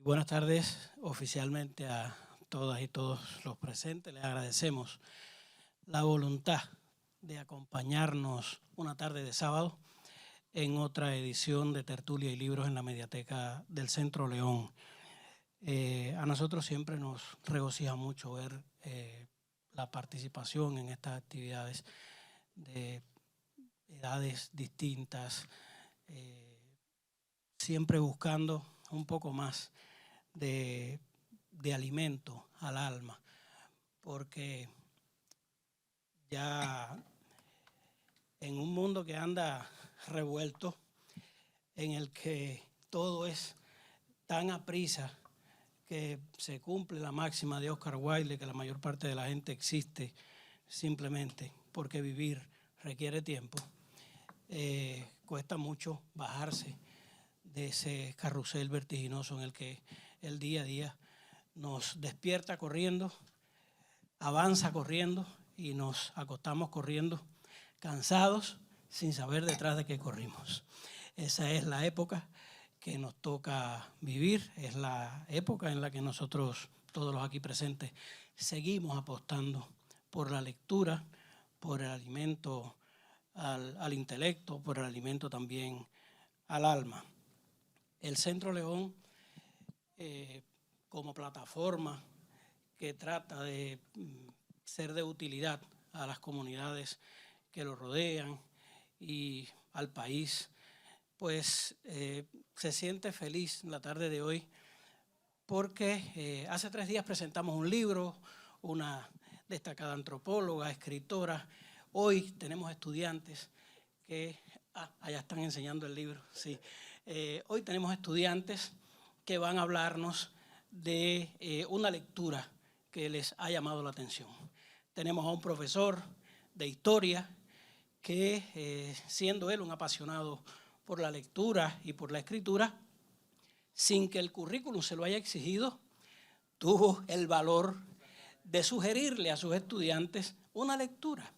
Buenas tardes oficialmente a todas y todos los presentes. Les agradecemos la voluntad de acompañarnos una tarde de sábado en otra edición de Tertulia y Libros en la Mediateca del Centro León. A nosotros siempre nos regocija mucho ver la participación en estas actividades de edades distintas, siempre buscando un poco más de alimento al alma, porque ya en un mundo que anda revuelto, en el que todo es tan aprisa que se cumple la máxima de Oscar Wilde, que la mayor parte de la gente existe simplemente porque vivir requiere tiempo, cuesta mucho bajarse de ese carrusel vertiginoso en el que el día a día nos despierta corriendo, avanza corriendo y nos acostamos corriendo, cansados, sin saber detrás de qué corrimos. Esa es la época que nos toca vivir, es la época en la que nosotros, todos los aquí presentes, seguimos apostando por la lectura, por el alimento al intelecto, por el alimento también al alma. El Centro León, como plataforma que trata de ser de utilidad a las comunidades que lo rodean y al país, pues se siente feliz la tarde de hoy porque hace 3 días presentamos un libro, una destacada antropóloga, escritora. Hoy tenemos estudiantes que... allá están enseñando el libro, sí. Hoy tenemos estudiantes que van a hablarnos de una lectura que les ha llamado la atención. Tenemos a un profesor de historia que, siendo él un apasionado por la lectura y por la escritura, sin que el currículum se lo haya exigido, tuvo el valor de sugerirle a sus estudiantes una lectura.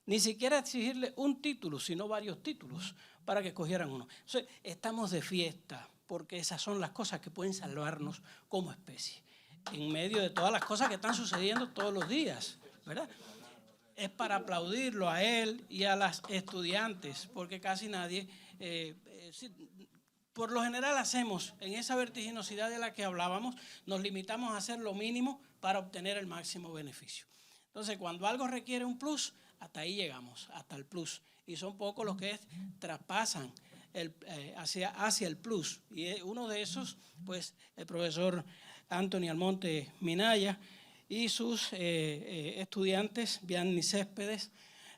Ni siquiera exigirle un título, sino varios títulos para que escogieran uno. Entonces, estamos de fiesta porque esas son las cosas que pueden salvarnos como especie, en medio de todas las cosas que están sucediendo todos los días, ¿verdad? Es para aplaudirlo a él y a las estudiantes, porque casi nadie, por lo general hacemos, en esa vertiginosidad de la que hablábamos, nos limitamos a hacer lo mínimo para obtener el máximo beneficio. Entonces, cuando algo requiere un plus, hasta ahí llegamos, hasta el plus. Y son pocos los que traspasan hacia el plus. Y uno de esos, pues, el profesor Anthony Almonte Minaya y sus estudiantes, Vianney Céspedes,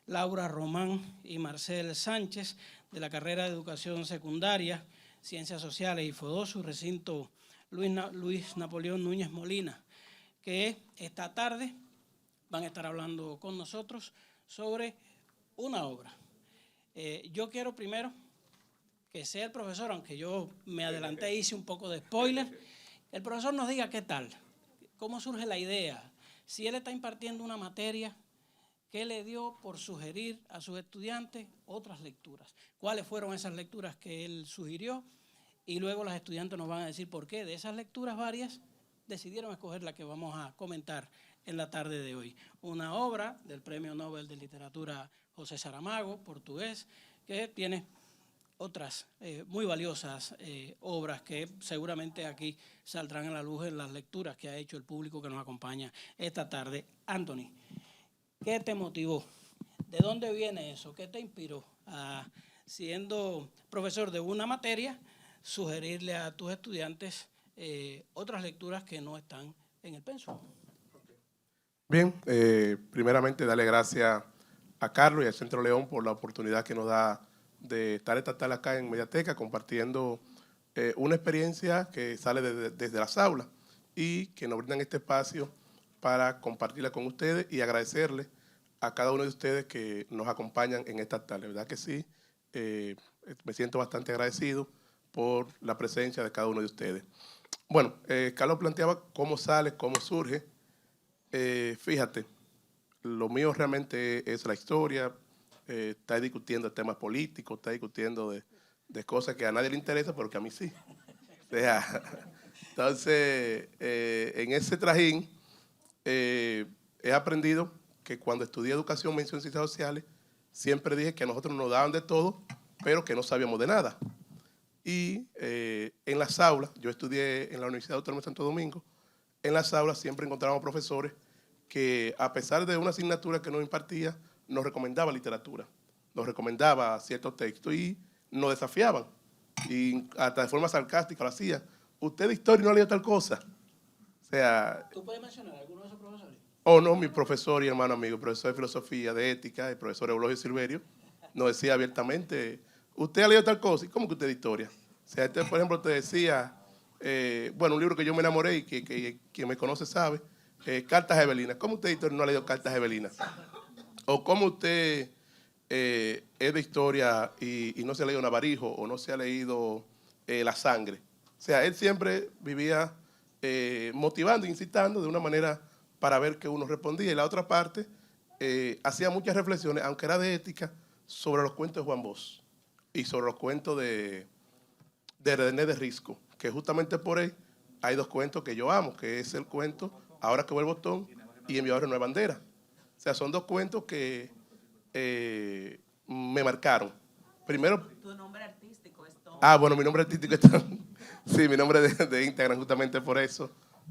Laura Román y Marcel Sánchez, de la carrera de Educación Secundaria, Ciencias Sociales y FODOSU, recinto Luis Napoleón Núñez Molina, que esta tarde van a estar hablando con nosotros sobre una obra. Yo quiero primero que sea el profesor, aunque yo me adelanté e hice un poco de spoiler, el profesor nos diga qué tal, cómo surge la idea, si él está impartiendo una materia, qué le dio por sugerir a sus estudiantes otras lecturas, cuáles fueron esas lecturas que él sugirió, y luego los estudiantes nos van a decir por qué de esas lecturas varias decidieron escoger la que vamos a comentar en la tarde de hoy. Una obra del Premio Nobel de Literatura José Saramago, portugués, que tiene otras muy valiosas obras que seguramente aquí saldrán a la luz en las lecturas que ha hecho el público que nos acompaña esta tarde. Anthony, ¿qué te motivó? ¿De dónde viene eso? ¿Qué te inspiró a, siendo profesor de una materia, sugerirle a tus estudiantes otras lecturas que no están en el pensum? Bien, primeramente darle gracias a Carlos y al Centro León por la oportunidad que nos da de estar esta tarde acá en Mediateca compartiendo una experiencia que sale desde las aulas y que nos brindan este espacio para compartirla con ustedes y agradecerle a cada uno de ustedes que nos acompañan en esta tarde. ¿Verdad que sí? Me siento bastante agradecido por la presencia de cada uno de ustedes. Bueno, Carlos planteaba cómo sale, cómo surge. Fíjate, lo mío realmente es la historia, está discutiendo temas políticos, está discutiendo de cosas que a nadie le interesa, pero que a mí sí. O sea, Entonces, en ese trajín, he aprendido que cuando estudié educación, mención y ciencias sociales, siempre dije que a nosotros nos daban de todo, pero que no sabíamos de nada. Y en las aulas, yo estudié en la Universidad Autónoma de Santo Domingo, en las aulas siempre encontrábamos profesores que, a pesar de una asignatura que nos impartía, nos recomendaba literatura, nos recomendaba ciertos textos y nos desafiaban. Y hasta de forma sarcástica lo hacía. ¿Usted de historia no ha leído tal cosa? O sea... ¿Tú puedes mencionar alguno de esos profesores? O no, mi profesor y hermano amigo, profesor de filosofía, de ética, el profesor Eulogio Silverio, nos decía abiertamente, ¿usted ha leído tal cosa? ¿Y cómo que usted de historia? O sea, este, por ejemplo, te decía, bueno, un libro que yo me enamoré y que quien me conoce sabe, Cartas a Evelina. ¿Cómo usted de historia no ha leído Cartas a Evelina? O cómo usted es de historia y no se ha leído Navarijo o no se ha leído La Sangre. O sea, él siempre vivía motivando, incitando de una manera para ver que uno respondía. Y la otra parte hacía muchas reflexiones, aunque era de ética, sobre los cuentos de Juan Bosch y sobre los cuentos de René de Risco, que justamente por ahí hay dos cuentos que yo amo, que es el cuento Ahora que vuelve el botón y En mi barrio no hay bandera. O sea, son dos cuentos que me marcaron. Primero... Tu nombre artístico es Tom. Ah, bueno, mi nombre artístico es Tom. Sí, mi nombre de Instagram justamente por eso,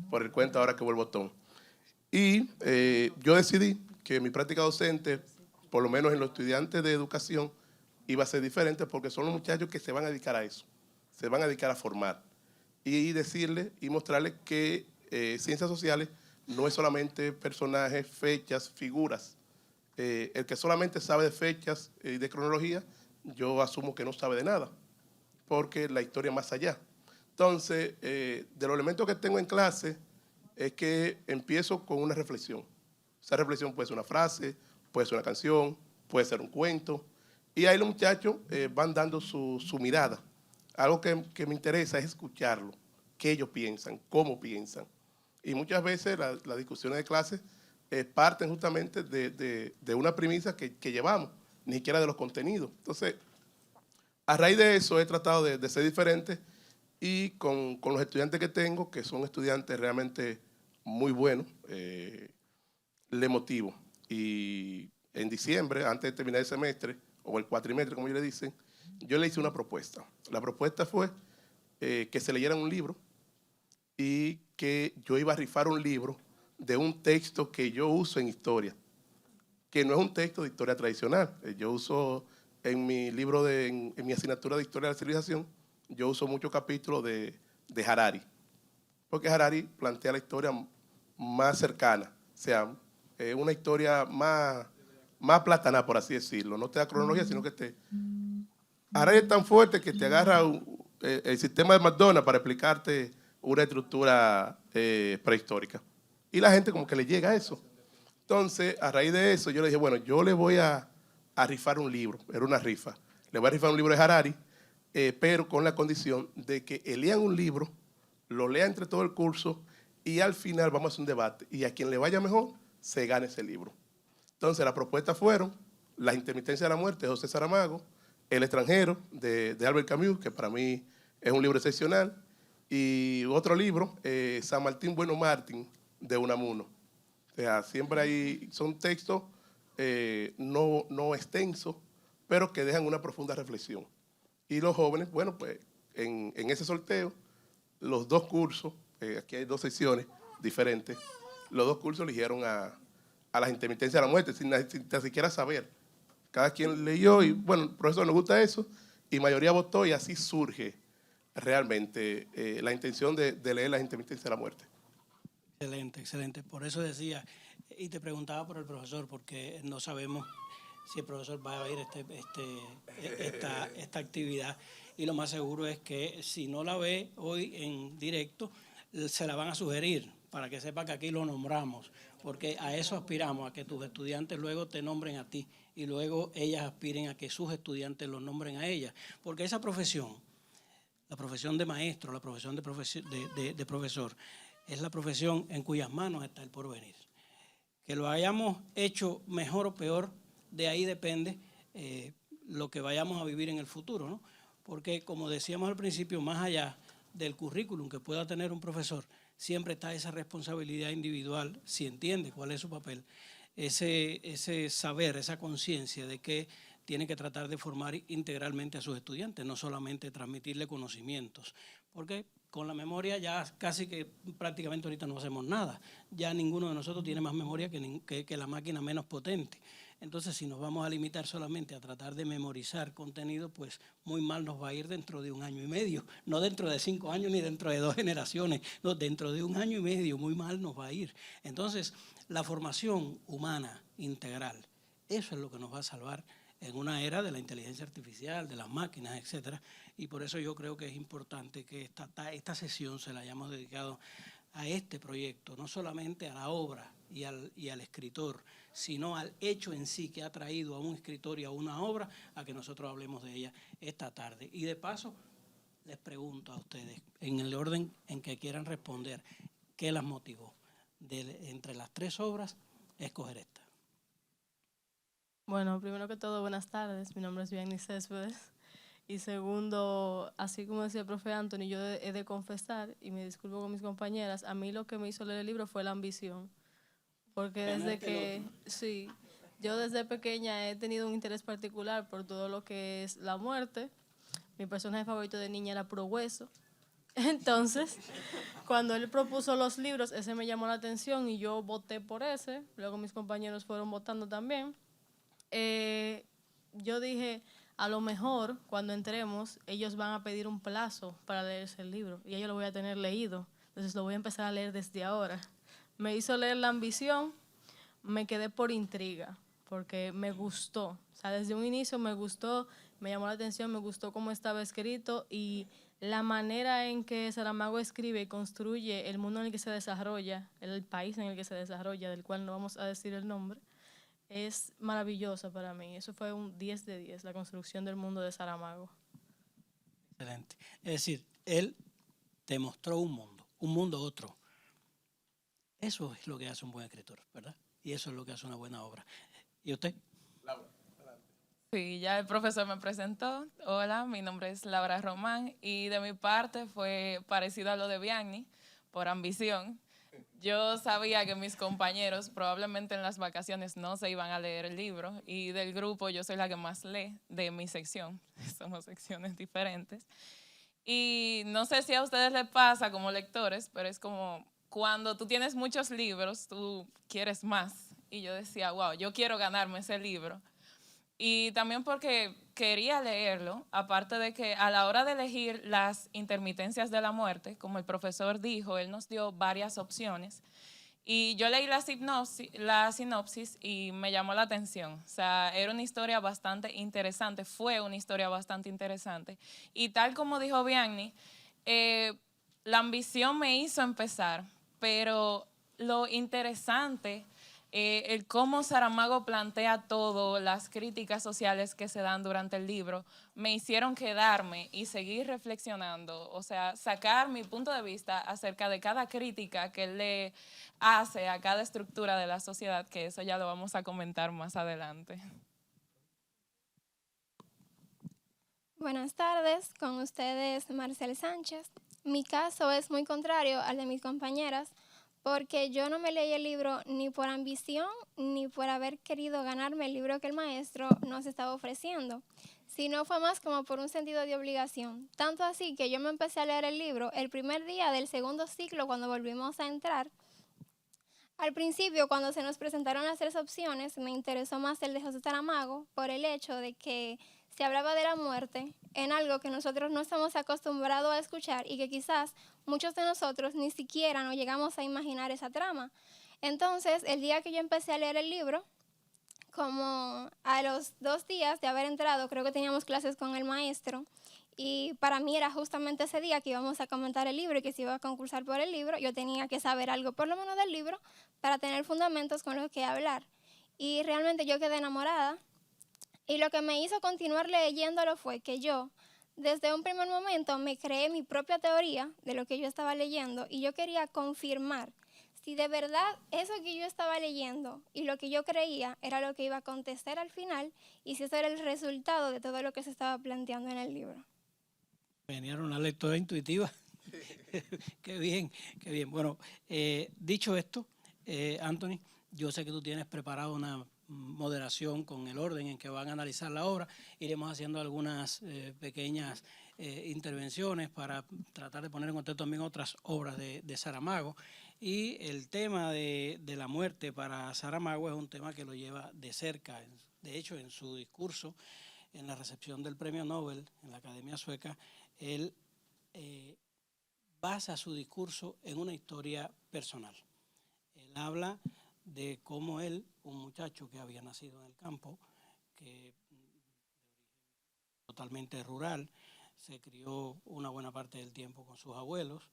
por el cuento Ahora que vuelve el botón. Y yo decidí que mi práctica docente, por lo menos en los estudiantes de educación, iba a ser diferente porque son los muchachos que se van a dedicar a eso, se van a dedicar a formar. Y decirles y mostrarles que ciencias sociales no es solamente personajes, fechas, figuras. El que solamente sabe de fechas y de cronología, yo asumo que no sabe de nada, porque la historia es más allá. Entonces, de los elementos que tengo en clase, es que empiezo con una reflexión. Esa reflexión puede ser una frase, puede ser una canción, puede ser un cuento. Y ahí los muchachos van dando su mirada. Algo que me interesa es escucharlo, qué ellos piensan, cómo piensan. Y muchas veces las discusiones de clase parten justamente de una premisa que llevamos, ni siquiera de los contenidos. Entonces, a raíz de eso he tratado de ser diferente y con los estudiantes que tengo, que son estudiantes realmente muy buenos, le motivo. Y en diciembre, antes de terminar el semestre, o el cuatrimestre, como ellos le dicen, yo le hice una propuesta. La propuesta fue que se leyeran un libro y que yo iba a rifar un libro de un texto que yo uso en historia, que no es un texto de historia tradicional. Yo uso en mi libro, en mi asignatura de Historia de la Civilización, yo uso muchos capítulos de Harari, porque Harari plantea la historia más cercana, o sea, una historia más platana, por así decirlo. No te da cronología, sino que Harari es tan fuerte que te agarra el sistema de McDonald's para explicarte una estructura prehistórica. Y la gente como que le llega a eso. Entonces, a raíz de eso, yo le dije, bueno, yo le voy a rifar un libro, era una rifa. Le voy a rifar un libro de Harari, pero con la condición de que lean un libro, lo lea entre todo el curso y al final vamos a hacer un debate. Y a quien le vaya mejor, se gane ese libro. Entonces, las propuestas fueron Las intermitencias de la muerte, de José Saramago, El extranjero, de Albert Camus, que para mí es un libro excepcional, y otro libro, San Martín Bueno Martín, de Unamuno. O sea, siempre hay, son textos no extensos, pero que dejan una profunda reflexión. Y los jóvenes, bueno, pues en ese sorteo, los dos cursos, aquí hay dos secciones diferentes, los dos cursos eligieron a las intermitencias de la muerte, sin ni siquiera saber. Cada quien leyó y, bueno, profesor, nos gusta eso, y mayoría votó y así surge realmente la intención de leer las intermitencias de la muerte. Excelente, excelente. Por eso decía, y te preguntaba por el profesor, porque no sabemos si el profesor va a ver esta actividad, y lo más seguro es que si no la ve hoy en directo, se la van a sugerir, para que sepa que aquí lo nombramos, porque a eso aspiramos, a que tus estudiantes luego te nombren a ti, y luego ellas aspiren a que sus estudiantes los nombren a ellas, porque esa profesión, la profesión de maestro, la profesión de profesor, es la profesión en cuyas manos está el porvenir. Que lo hayamos hecho mejor o peor, de ahí depende lo que vayamos a vivir en el futuro, ¿no? Porque, como decíamos al principio, más allá del currículum que pueda tener un profesor, siempre está esa responsabilidad individual, si entiende cuál es su papel, ese saber, esa conciencia de que tiene que tratar de formar integralmente a sus estudiantes, no solamente transmitirle conocimientos, porque con la memoria ya casi que prácticamente ahorita no hacemos nada. Ya ninguno de nosotros tiene más memoria que la máquina menos potente. Entonces, si nos vamos a limitar solamente a tratar de memorizar contenido, pues muy mal nos va a ir dentro de 1 año y medio. No dentro de 5 años ni dentro de 2 generaciones. No, dentro de 1 año y medio muy mal nos va a ir. Entonces, la formación humana integral, eso es lo que nos va a salvar en una era de la inteligencia artificial, de las máquinas, etcétera. Y por eso yo creo que es importante que esta sesión se la hayamos dedicado a este proyecto, no solamente a la obra y al escritor, sino al hecho en sí que ha traído a un escritor y a una obra a que nosotros hablemos de ella esta tarde. Y de paso, les pregunto a ustedes, en el orden en que quieran responder, ¿qué las motivó entre las 3 obras escoger esta? Bueno, primero que todo, buenas tardes. Mi nombre es Bianni Céspedes. Y segundo, así como decía el profe Anthony, yo he de confesar, y me disculpo con mis compañeras, a mí lo que me hizo leer el libro fue la ambición. Porque desde que, sí, yo desde pequeña he tenido un interés particular por todo lo que es la muerte. Mi personaje favorito de niña era Puro Hueso. Entonces, cuando él propuso los libros, ese me llamó la atención y yo voté por ese. Luego mis compañeros fueron votando también. Yo dije, a lo mejor cuando entremos, ellos van a pedir un plazo para leerse el libro y yo lo voy a tener leído. Entonces lo voy a empezar a leer desde ahora. Me hizo leer La ambición, me quedé por intriga, porque me gustó. O sea, desde un inicio me gustó, me llamó la atención, me gustó cómo estaba escrito y la manera en que Saramago escribe y construye el mundo en el que se desarrolla, el país en el que se desarrolla, del cual no vamos a decir el nombre, es maravillosa para mí. Eso fue un 10 de 10, la construcción del mundo de Saramago. Excelente. Es decir, él te mostró un mundo otro. Eso es lo que hace un buen escritor, ¿verdad? Y eso es lo que hace una buena obra. ¿Y usted? Laura. Sí, ya el profesor me presentó. Hola, mi nombre es Laura Román y de mi parte fue parecido a lo de Bianni, por ambición. Yo sabía que mis compañeros probablemente en las vacaciones no se iban a leer el libro y del grupo yo soy la que más lee de mi sección. Somos secciones diferentes. Y no sé si a ustedes les pasa como lectores, pero es como cuando tú tienes muchos libros, tú quieres más. Y yo decía, wow, yo quiero ganarme ese libro. Y también porque quería leerlo, aparte de que a la hora de elegir las intermitencias de la muerte, como el profesor dijo, él nos dio varias opciones. Y yo leí la sinopsis y me llamó la atención. O sea, era una historia bastante interesante, fue una historia bastante interesante. Y tal como dijo Bianni, la ambición me hizo empezar, pero lo interesante, el cómo Saramago plantea todo, las críticas sociales que se dan durante el libro, me hicieron quedarme y seguir reflexionando, o sea, sacar mi punto de vista acerca de cada crítica que él le hace a cada estructura de la sociedad, que eso ya lo vamos a comentar más adelante. Buenas tardes, con ustedes Marcel Sánchez. Mi caso es muy contrario al de mis compañeras porque yo no me leí el libro ni por ambición ni por haber querido ganarme el libro que el maestro nos estaba ofreciendo, sino fue más como por un sentido de obligación. Tanto así que yo me empecé a leer el libro el primer día del segundo ciclo cuando volvimos a entrar. Al principio, cuando se nos presentaron las 3 opciones, me interesó más el de José Saramago por el hecho de que se hablaba de la muerte en algo que nosotros no estamos acostumbrados a escuchar y que quizás muchos de nosotros ni siquiera nos llegamos a imaginar esa trama. Entonces, el día que yo empecé a leer el libro, como a los 2 días de haber entrado, creo que teníamos clases con el maestro, y para mí era justamente ese día que íbamos a comentar el libro y que se iba a concursar por el libro, yo tenía que saber algo por lo menos del libro para tener fundamentos con los que hablar. Y realmente yo quedé enamorada. Y lo que me hizo continuar leyéndolo fue que yo, desde un primer momento, me creé mi propia teoría de lo que yo estaba leyendo y yo quería confirmar si de verdad eso que yo estaba leyendo y lo que yo creía era lo que iba a acontecer al final y si eso era el resultado de todo lo que se estaba planteando en el libro. Venía una lectora intuitiva. Qué bien, qué bien. Bueno, dicho esto, Anthony, yo sé que tú tienes preparado una moderación con el orden en que van a analizar la obra. Iremos haciendo algunas pequeñas intervenciones para tratar de poner en contexto también otras obras de Saramago. Y el tema de la muerte para Saramago es un tema que lo lleva de cerca. De hecho, en su discurso, en la recepción del Premio Nobel en la Academia Sueca, él basa su discurso en una historia personal. Él habla de cómo él, un muchacho que había nacido en el campo, que totalmente rural, se crió una buena parte del tiempo con sus abuelos,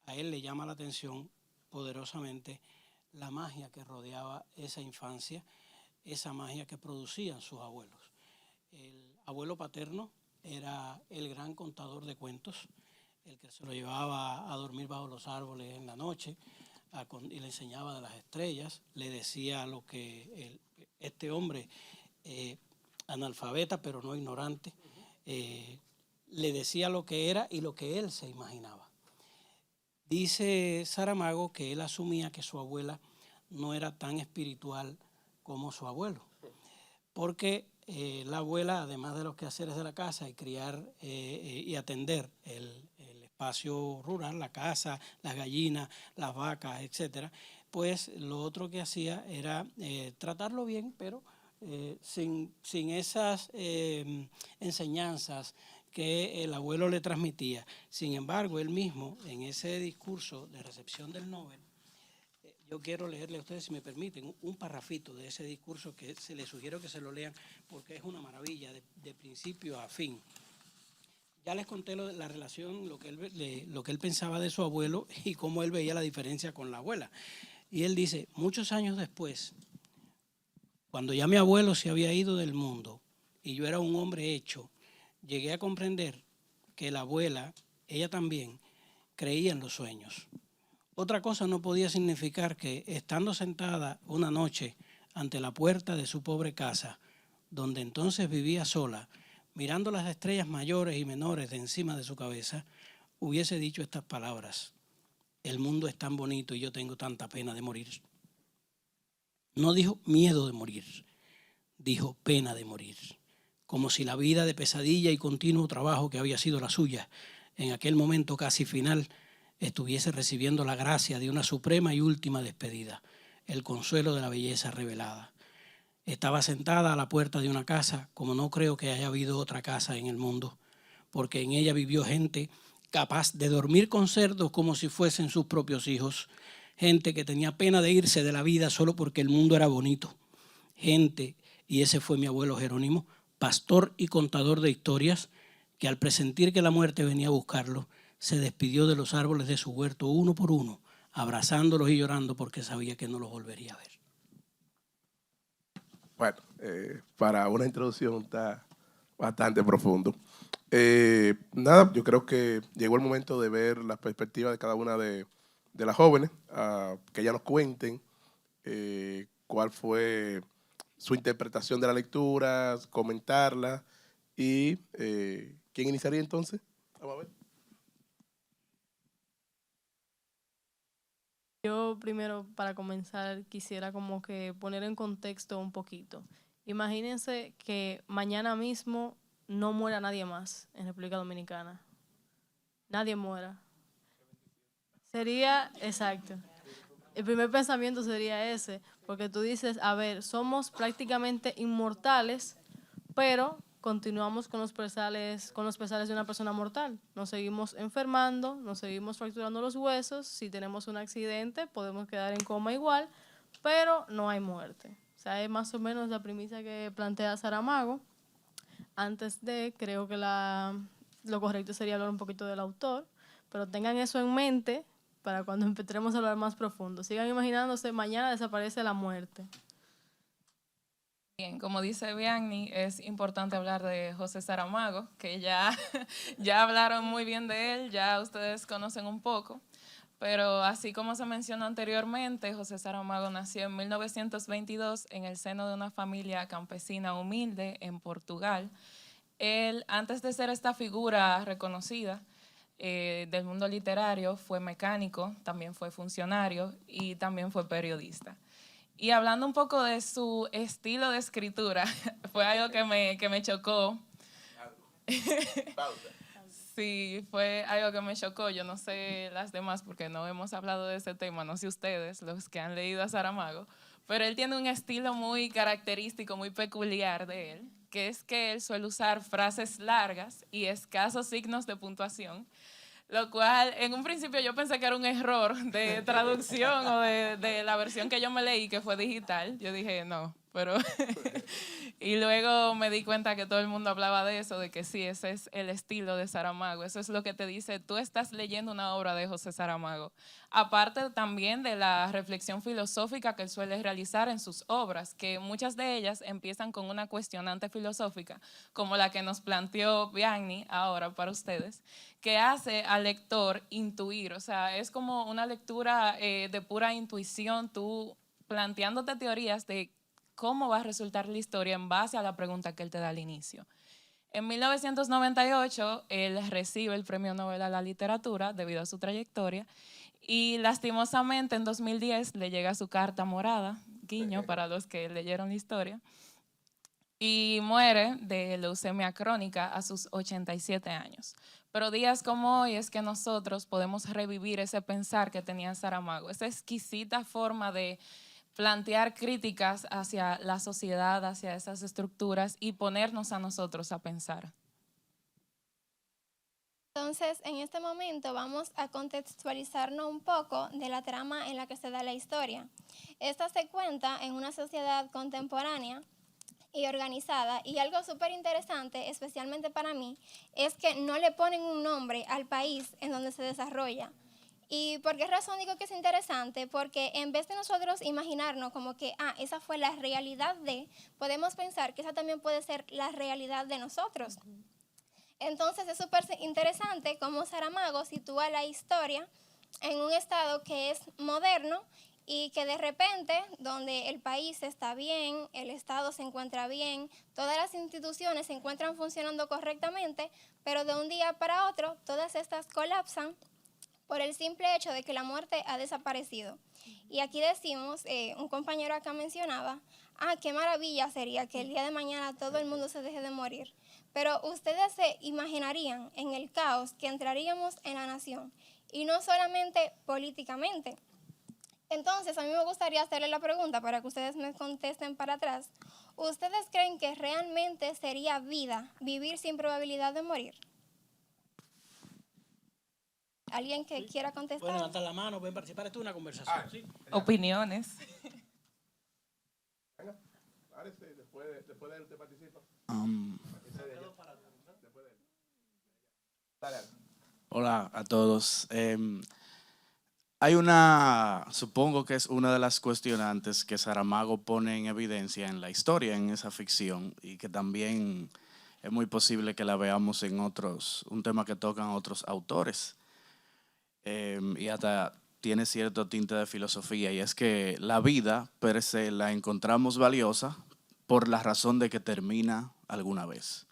a él le llama la atención poderosamente la magia que rodeaba esa infancia, esa magia que producían sus abuelos. El abuelo paterno era el gran contador de cuentos, el que se lo llevaba a dormir bajo los árboles en la noche y le enseñaba de las estrellas, le decía lo que este hombre, analfabeta pero no ignorante, le decía lo que era y lo que él se imaginaba. Dice Saramago que él asumía que su abuela no era tan espiritual como su abuelo, porque la abuela, además de los quehaceres de la casa y criar y atender el espacio rural, la casa, las gallinas, las vacas, etcétera, pues lo otro que hacía era tratarlo bien, pero sin esas enseñanzas que el abuelo le transmitía. Sin embargo, él mismo, en ese discurso de recepción del Nobel, yo quiero leerle a ustedes, si me permiten, un parrafito de ese discurso que se les sugiero que se lo lean porque es una maravilla de principio a fin. Ya les conté la relación, lo que él pensaba de su abuelo y cómo él veía la diferencia con la abuela. Y él dice, muchos años después, cuando ya mi abuelo se había ido del mundo y yo era un hombre hecho, llegué a comprender que la abuela, ella también, creía en los sueños. Otra cosa no podía significar que, estando sentada una noche ante la puerta de su pobre casa, donde entonces vivía sola, mirando las estrellas mayores y menores de encima de su cabeza, hubiese dicho estas palabras: el mundo es tan bonito y yo tengo tanta pena de morir. No dijo miedo de morir, dijo pena de morir, como si la vida de pesadilla y continuo trabajo que había sido la suya, en aquel momento casi final, estuviese recibiendo la gracia de una suprema y última despedida, el consuelo de la belleza revelada. Estaba sentada a la puerta de una casa, como no creo que haya habido otra casa en el mundo, porque en ella vivió gente capaz de dormir con cerdos como si fuesen sus propios hijos, gente que tenía pena de irse de la vida solo porque el mundo era bonito, gente, y ese fue mi abuelo Jerónimo, pastor y contador de historias, que al presentir que la muerte venía a buscarlo, se despidió de los árboles de su huerto uno por uno, abrazándolos y llorando porque sabía que no los volvería a ver. Bueno, para una introducción está bastante profundo. Nada, yo creo que llegó el momento de ver la perspectiva de cada una de las jóvenes, que ellas nos cuenten cuál fue su interpretación de la lectura, comentarla. Y ¿quién iniciaría entonces? Vamos a ver. Yo primero, para comenzar, quisiera como que poner en contexto un poquito. Imagínense que mañana mismo no muera nadie más en República Dominicana. Nadie muera. Sería, exacto. El primer pensamiento sería ese, porque tú dices, a ver, somos prácticamente inmortales, pero continuamos con los pesares de una persona mortal. Nos seguimos enfermando, nos seguimos fracturando los huesos. Si tenemos un accidente, podemos quedar en coma igual, pero no hay muerte. O sea, es más o menos la premisa que plantea Saramago. Antes de, creo que lo correcto sería hablar un poquito del autor, pero tengan eso en mente para cuando empecemos a hablar más profundo. Sigan imaginándose, mañana desaparece la muerte. Bien, como dice Bianni, es importante hablar de José Saramago, que ya hablaron muy bien de él, ya ustedes conocen un poco, pero así como se mencionó anteriormente, José Saramago nació en 1922 en el seno de una familia campesina humilde en Portugal. Él, antes de ser esta figura reconocida, del mundo literario, fue mecánico, también fue funcionario y también fue periodista. Y hablando un poco de su estilo de escritura, fue algo que me chocó. Sí, fue algo que me chocó. Yo no sé las demás porque no hemos hablado de ese tema, no sé ustedes, los que han leído a Saramago, pero él tiene un estilo muy característico, muy peculiar de él, que es que él suele usar frases largas y escasos signos de puntuación, lo cual en un principio yo pensé que era un error de traducción o de la versión que yo me leí, que fue digital. Yo dije, no, pero... Y luego me di cuenta que todo el mundo hablaba de eso, de que sí, ese es el estilo de Saramago. Eso es lo que te dice, tú estás leyendo una obra de José Saramago. Aparte también de la reflexión filosófica que él suele realizar en sus obras, que muchas de ellas empiezan con una cuestionante filosófica, como la que nos planteó Vianney ahora para ustedes, que hace al lector intuir. O sea, es como una lectura de pura intuición, tú planteándote teorías de cómo va a resultar la historia en base a la pregunta que él te da al inicio. En 1998, él recibe el Premio Nobel a la Literatura debido a su trayectoria y lastimosamente en 2010 le llega su carta morada, guiño para los que leyeron la historia, y muere de leucemia crónica a sus 87 años. Pero días como hoy es que nosotros podemos revivir ese pensar que tenía Saramago, esa exquisita forma de plantear críticas hacia la sociedad, hacia esas estructuras y ponernos a nosotros a pensar. Entonces, en este momento vamos a contextualizarnos un poco de la trama en la que se da la historia. Esta se cuenta en una sociedad contemporánea y organizada, y algo súper interesante, especialmente para mí, es que no le ponen un nombre al país en donde se desarrolla. ¿Y por qué razón digo que es interesante? Porque en vez de nosotros imaginarnos como que, esa fue la realidad de, podemos pensar que esa también puede ser la realidad de nosotros. Entonces es súper interesante cómo Saramago sitúa la historia en un estado que es moderno y que de repente, donde el país está bien, el Estado se encuentra bien, todas las instituciones se encuentran funcionando correctamente, pero de un día para otro todas estas colapsan por el simple hecho de que la muerte ha desaparecido. Y aquí decimos, un compañero acá mencionaba, qué maravilla sería que el día de mañana todo el mundo se deje de morir. Pero ustedes se imaginarían en el caos que entraríamos en la nación, y no solamente políticamente. Entonces, a mí me gustaría hacerle la pregunta para que ustedes me contesten para atrás. ¿Ustedes creen que realmente sería vida vivir sin probabilidad de morir? ¿Alguien que quiera contestar? Pueden levantar la mano, pueden participar. Esto es una conversación. ¿Sí? Opiniones. Después de él te participa. Hola a todos. Supongo que es una de las cuestionantes que Saramago pone en evidencia en la historia, en esa ficción, y que también es muy posible que la veamos en un tema que tocan otros autores. Y hasta tiene cierto tinte de filosofía, y es que la vida per se la encontramos valiosa por la razón de que termina alguna vez.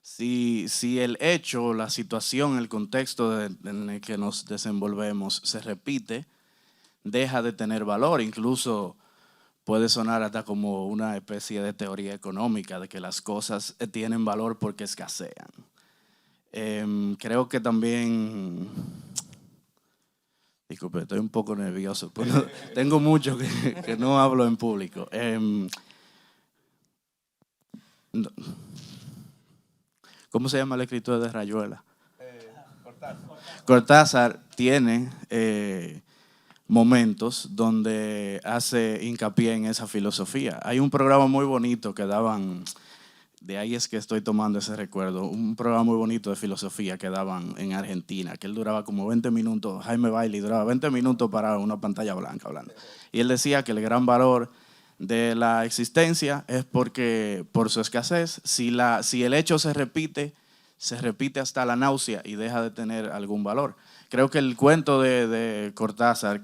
Si el hecho, la situación, el contexto en el que nos desenvolvemos se repite, deja de tener valor. Incluso puede sonar hasta como una especie de teoría económica de que las cosas tienen valor porque escasean. Creo que también... Disculpe, estoy un poco nervioso. Tengo mucho que no hablo en público. ¿Cómo se llama el escritor de Rayuela? Cortázar tiene momentos donde hace hincapié en esa filosofía. Hay un programa muy bonito que daban, de ahí es que estoy tomando ese recuerdo, un programa muy bonito de filosofía que daban en Argentina, que él duraba como 20 minutos, Jaime Bailey duraba 20 minutos para una pantalla blanca hablando. Y él decía que el gran valor de la existencia es porque por su escasez, si el hecho se repite hasta la náusea y deja de tener algún valor. Creo que el cuento de Cortázar,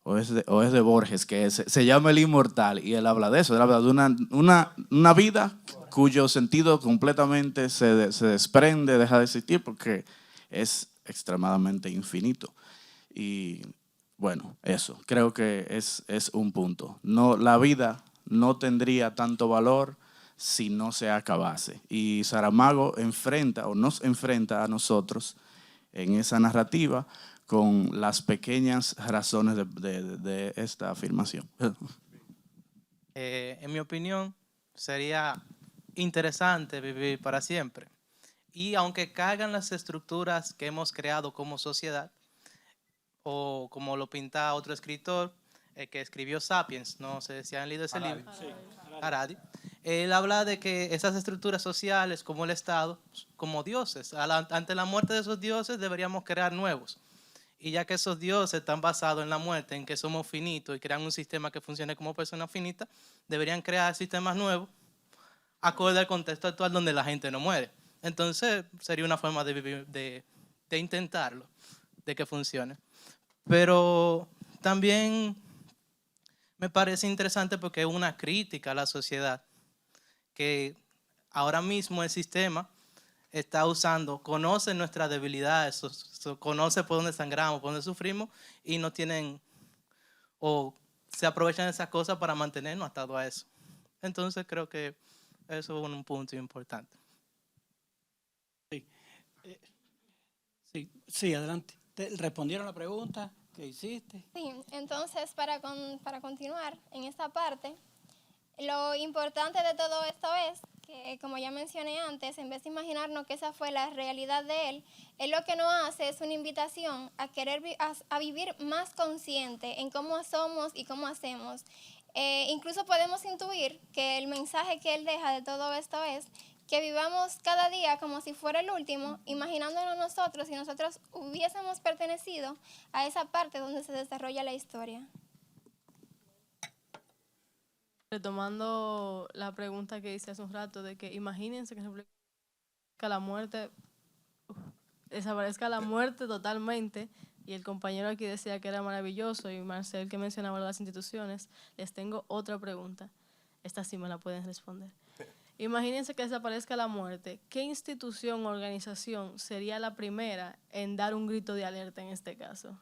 o es de Borges, que se llama El Inmortal, y él habla de eso, él habla de una vida cuyo sentido completamente se desprende, deja de existir, porque es extremadamente infinito. Y bueno, eso, creo que es un punto. No, la vida no tendría tanto valor si no se acabase. Y Saramago nos enfrenta a nosotros en esa narrativa con las pequeñas razones de esta afirmación. En mi opinión, sería interesante vivir para siempre. Y aunque caigan las estructuras que hemos creado como sociedad, o como lo pinta otro escritor, que escribió Sapiens, no sé si han leído ese libro, Harari. Él habla de que esas estructuras sociales, como el Estado, como dioses, ante la muerte de esos dioses deberíamos crear nuevos. Y ya que esos dioses están basados en la muerte, en que somos finitos y crean un sistema que funcione como personas finitas, deberían crear sistemas nuevos acorde al contexto actual donde la gente no muere. Entonces sería una forma de vivir, de intentarlo, de que funcione. Pero también me parece interesante porque es una crítica a la sociedad, que ahora mismo el sistema está usando, conoce nuestras debilidades, conoce por dónde sangramos, por dónde sufrimos, y no tienen, o se aprovechan de esas cosas para mantenernos atados a eso. Entonces creo que eso es un punto importante. Sí, adelante. ¿Te respondieron la pregunta que hiciste? Sí, entonces para continuar en esta parte, lo importante de todo esto es que, como ya mencioné antes, en vez de imaginarnos que esa fue la realidad de él lo que nos hace es una invitación a querer a vivir más consciente en cómo somos y cómo hacemos. Incluso podemos intuir que el mensaje que él deja de todo esto es que vivamos cada día como si fuera el último, imaginándonos nosotros si nosotros hubiésemos pertenecido a esa parte donde se desarrolla la historia. Retomando la pregunta que hice hace un rato de que imagínense que la muerte desaparezca la muerte totalmente, y el compañero aquí decía que era maravilloso, y Marcel que mencionaba las instituciones, les tengo otra pregunta. Esta sí me la pueden responder. Imagínense que desaparezca la muerte. ¿Qué institución o organización sería la primera en dar un grito de alerta en este caso?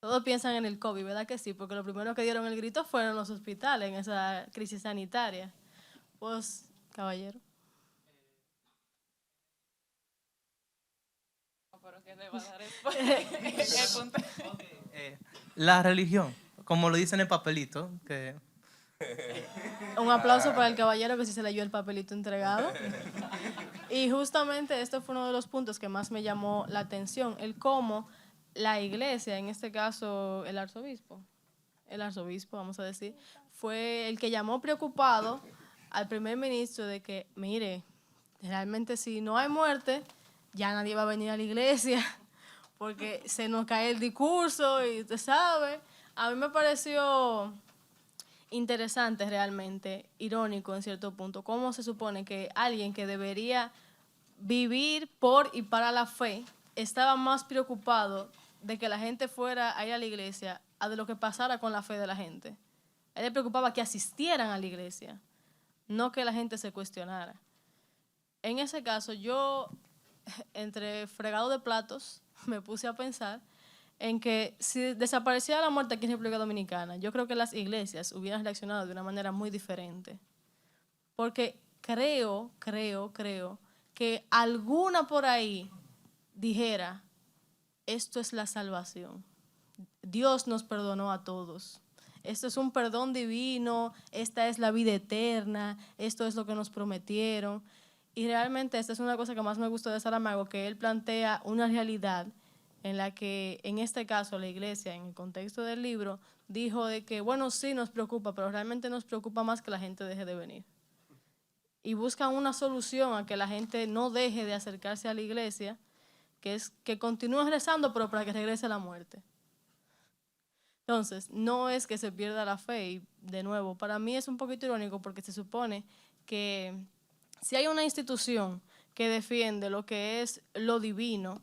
Todos piensan en el COVID, ¿verdad que sí? Porque lo primero que dieron el grito fueron los hospitales en esa crisis sanitaria. Pues, caballero. La religión, como lo dice en el papelito, que... Un aplauso para el caballero que sí se leyó el papelito entregado. Y justamente este fue uno de los puntos que más me llamó la atención, el cómo la iglesia, en este caso el arzobispo, vamos a decir, fue el que llamó preocupado al primer ministro de que, mire, realmente si no hay muerte, ya nadie va a venir a la iglesia porque se nos cae el discurso y usted sabe. A mí me pareció interesante realmente, irónico en cierto punto, cómo se supone que alguien que debería vivir por y para la fe estaba más preocupado de que la gente fuera a ir a la iglesia a de lo que pasara con la fe de la gente. A él le preocupaba que asistieran a la iglesia, no que la gente se cuestionara. En ese caso, yo, entre fregado de platos, me puse a pensar en que si desapareciera la muerte aquí en República Dominicana, yo creo que las iglesias hubieran reaccionado de una manera muy diferente. Porque creo que alguna por ahí dijera, esto es la salvación. Dios nos perdonó a todos. Esto es un perdón divino, esta es la vida eterna, esto es lo que nos prometieron. Y realmente esta es una cosa que más me gustó de Saramago, que él plantea una realidad en la que, en este caso, la iglesia, en el contexto del libro, dijo de que, bueno, sí nos preocupa, pero realmente nos preocupa más que la gente deje de venir. Y buscan una solución a que la gente no deje de acercarse a la iglesia, que es que continúen rezando, pero para que regrese la muerte. Entonces, no es que se pierda la fe, y de nuevo, para mí es un poquito irónico porque se supone que si hay una institución que defiende lo que es lo divino,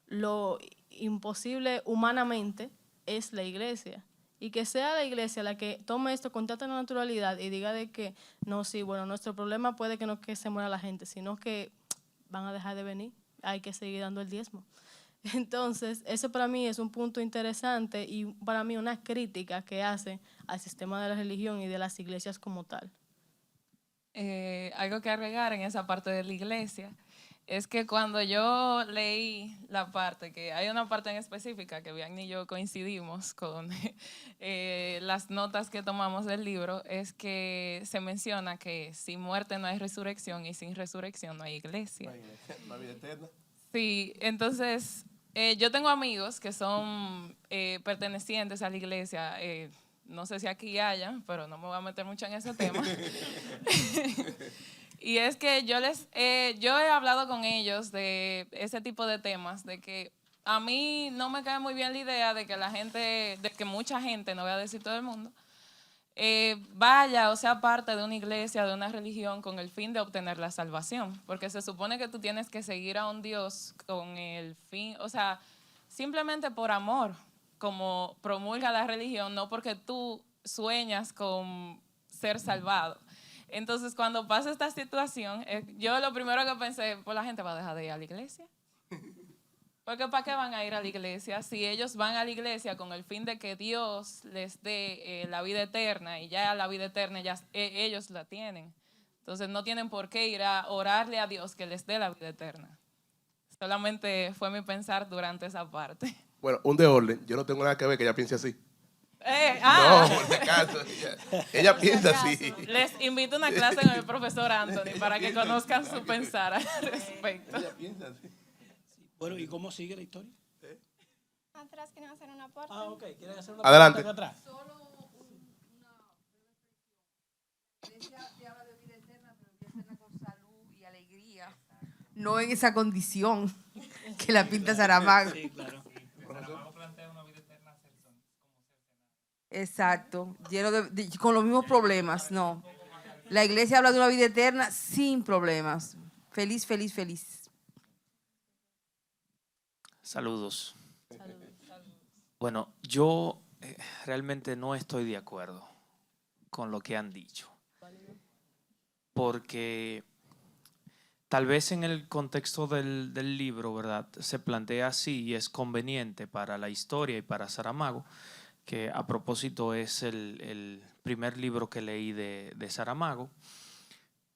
lo imposible humanamente, es la iglesia. Y que sea la iglesia la que tome esto con tanta naturalidad y diga de que, no, sí, bueno, nuestro problema puede que no que se muera la gente, sino que van a dejar de venir, hay que seguir dando el diezmo. Entonces, eso para mí es un punto interesante y para mí una crítica que hace al sistema de la religión y de las iglesias como tal. Algo que agregar en esa parte de la iglesia es que cuando yo leí la parte, que hay una parte en específica que Bianni y yo coincidimos con las notas que tomamos del libro, es que se menciona que sin muerte no hay resurrección y sin resurrección no hay iglesia. La vida eterna. Sí, entonces yo tengo amigos que son pertenecientes a la iglesia, no sé si aquí haya, pero no me voy a meter mucho en ese tema. Y es que yo he hablado con ellos de ese tipo de temas, de que a mí no me cae muy bien la idea de que de que mucha gente, no voy a decir todo el mundo, vaya o sea parte de una iglesia, de una religión con el fin de obtener la salvación, porque se supone que tú tienes que seguir a un Dios con el fin, o sea, simplemente por amor, como promulga la religión, no porque tú sueñas con ser salvado. Entonces, cuando pasa esta situación, yo lo primero que pensé, pues la gente va a dejar de ir a la iglesia. Porque ¿para qué van a ir a la iglesia si ellos van a la iglesia con el fin de que Dios les dé la vida eterna y ya la vida eterna ya ellos la tienen? Entonces no tienen por qué ir a orarle a Dios que les dé la vida eterna. Solamente fue mi pensar durante esa parte. Bueno, un de orden. Yo no tengo nada que ver que ella piense así. No, por si acaso. Ella piensa así. Les invito a una clase con el profesor Anthony para que conozcan su pensar al respecto. Ella piensa así. Bueno, ¿y cómo sigue la historia? Atrás quieren hacer una aporte. Ah, ok. ¿Quieren hacer una Adelante. pregunta acá atrás? La iglesia te habla de vida eterna, pero vida eterna con salud y alegría. No en esa condición que la pinta Saramago. Sí, claro. Exacto, con los mismos problemas, no. La iglesia habla de una vida eterna sin problemas. Feliz, feliz, feliz. Saludos. Bueno, yo realmente no estoy de acuerdo con lo que han dicho. Porque tal vez en el contexto del libro, ¿verdad?, se plantea así y es conveniente para la historia y para Saramago, que a propósito es el primer libro que leí de Saramago,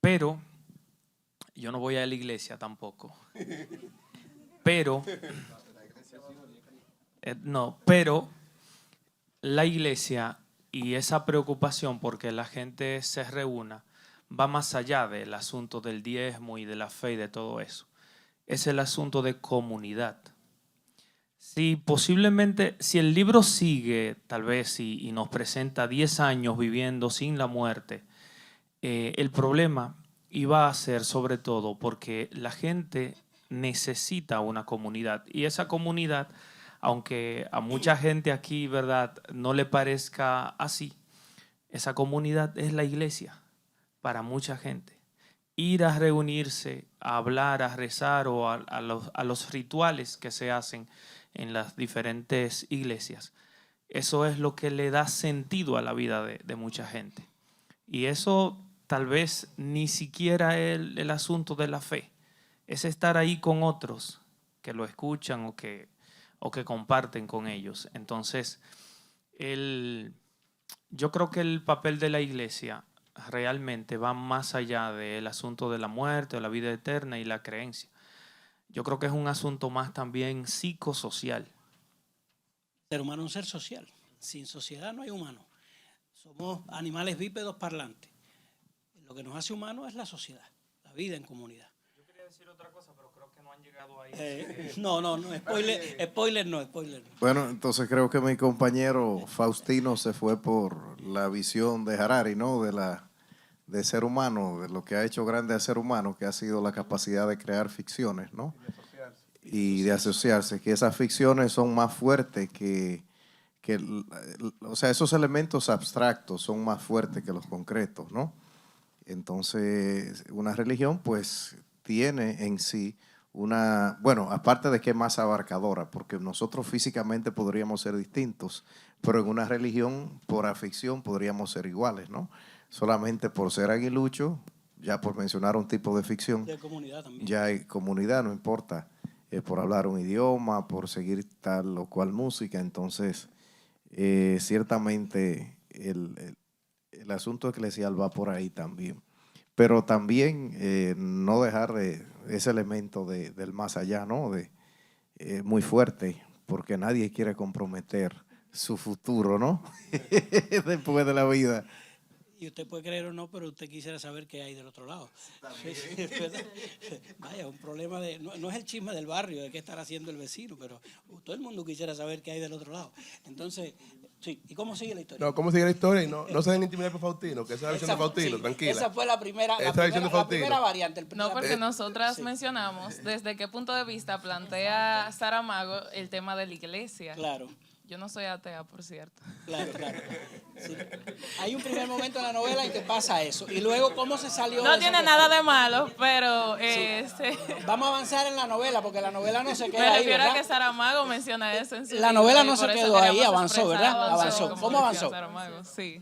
pero yo no voy a la iglesia tampoco. Pero pero la iglesia y esa preocupación porque la gente se reúna va más allá del asunto del diezmo y de la fe y de todo eso. Es el asunto de comunidad. Si posiblemente, si el libro sigue tal vez y nos presenta 10 años viviendo sin la muerte, el problema iba a ser sobre todo porque la gente necesita una comunidad y esa comunidad, aunque a mucha gente aquí, ¿verdad?, no le parezca así, esa comunidad es la iglesia para mucha gente. Ir a reunirse, a hablar, a rezar o a los rituales que se hacen en las diferentes iglesias, eso es lo que le da sentido a la vida de mucha gente. Y eso tal vez ni siquiera es el asunto de la fe, es estar ahí con otros que lo escuchan o que comparten con ellos. Entonces, yo creo que el papel de la iglesia realmente va más allá del asunto de la muerte o la vida eterna y la creencia. Yo creo que es un asunto más también psicosocial. El ser humano es un ser social. Sin sociedad no hay humano. Somos animales bípedos parlantes. Lo que nos hace humanos es la sociedad, la vida en comunidad. Yo quería decir otra cosa, pero creo que no han llegado ahí. No, spoiler no. Bueno, entonces creo que mi compañero Faustino se fue por la visión de Harari, ¿no? De ser humano, de lo que ha hecho grande al ser humano, que ha sido la capacidad de crear ficciones, ¿no? Y de asociarse, que esas ficciones son más fuertes o sea, esos elementos abstractos son más fuertes que los concretos, ¿no? Entonces, una religión, pues, tiene en sí bueno, aparte de que es más abarcadora, porque nosotros físicamente podríamos ser distintos, pero en una religión por afición podríamos ser iguales, ¿no? Solamente por ser aguilucho, ya por mencionar un tipo de ficción, De comunidad también. ya hay comunidad, no importa, por hablar un idioma, por seguir tal o cual música. Entonces, ciertamente el asunto eclesial va por ahí también. Pero también no dejar ese elemento del más allá, ¿no? Muy fuerte, porque nadie quiere comprometer su futuro, ¿no? Después de la vida. Y usted puede creer o no, pero usted quisiera saber qué hay del otro lado. Sí, vaya, un problema no es el chisme del barrio, de qué estará haciendo el vecino, pero todo el mundo quisiera saber qué hay del otro lado. Entonces, sí, ¿y cómo sigue la historia? No, ¿cómo sigue la historia? Y no se den intimidar por Faustino, que esa es la versión de Faustino, sí, tranquila. Esa fue la primera variante. No, porque nosotras mencionamos desde qué punto de vista plantea Saramago el tema de la iglesia. Claro. Yo no soy atea, por cierto. Claro. Sí. Hay un primer momento en la novela en que pasa eso. Y luego, ¿cómo se salió? No tiene nada de malo, pero... Vamos a avanzar en la novela, porque la novela no se queda ahí, Me refiero ¿verdad? a que Saramago menciona eso en su La libro, novela y no se por eso quedó ahí, queríamos avanzó, expresar ¿verdad? Avanzó. como ¿Cómo decía avanzó? Saramago, sí.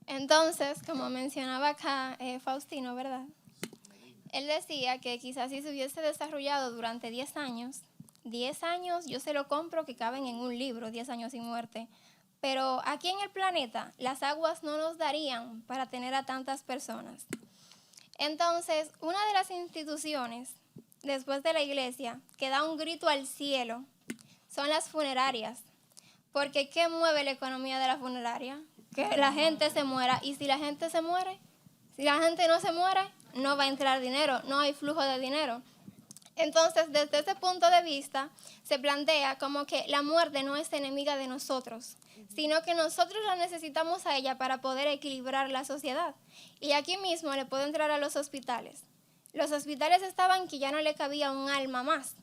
Entonces, como mencionaba acá Faustino, ¿verdad? Él decía que quizás si se hubiese desarrollado durante 10 años, 10 años yo se lo compro que caben en un libro, 10 años sin muerte. Pero aquí en el planeta las aguas no nos darían para tener a tantas personas. Entonces, una de las instituciones, después de la iglesia, que da un grito al cielo, son las funerarias. Porque ¿qué mueve la economía de la funeraria? Que la gente se muera. Y si la gente se muere, si la gente no se muere, no va a entrar dinero, no hay flujo de dinero. Entonces, desde ese punto de vista, se plantea como que la muerte no es enemiga de nosotros, sino que nosotros la necesitamos a ella para poder equilibrar la sociedad. Y aquí mismo le puedo entrar a los hospitales. Los hospitales estaban que ya no le cabía un alma más.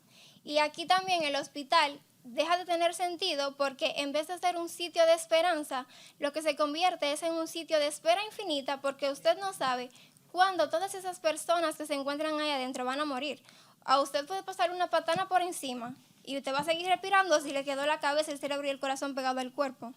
Y aquí también el hospital deja de tener sentido porque en vez de ser un sitio de esperanza, lo que se convierte es en un sitio de espera infinita porque usted no sabe cuándo todas esas personas que se encuentran ahí adentro van a morir. A usted puede pasar una patana por encima y usted va a seguir respirando si le quedó la cabeza, el cerebro y el corazón pegado al cuerpo.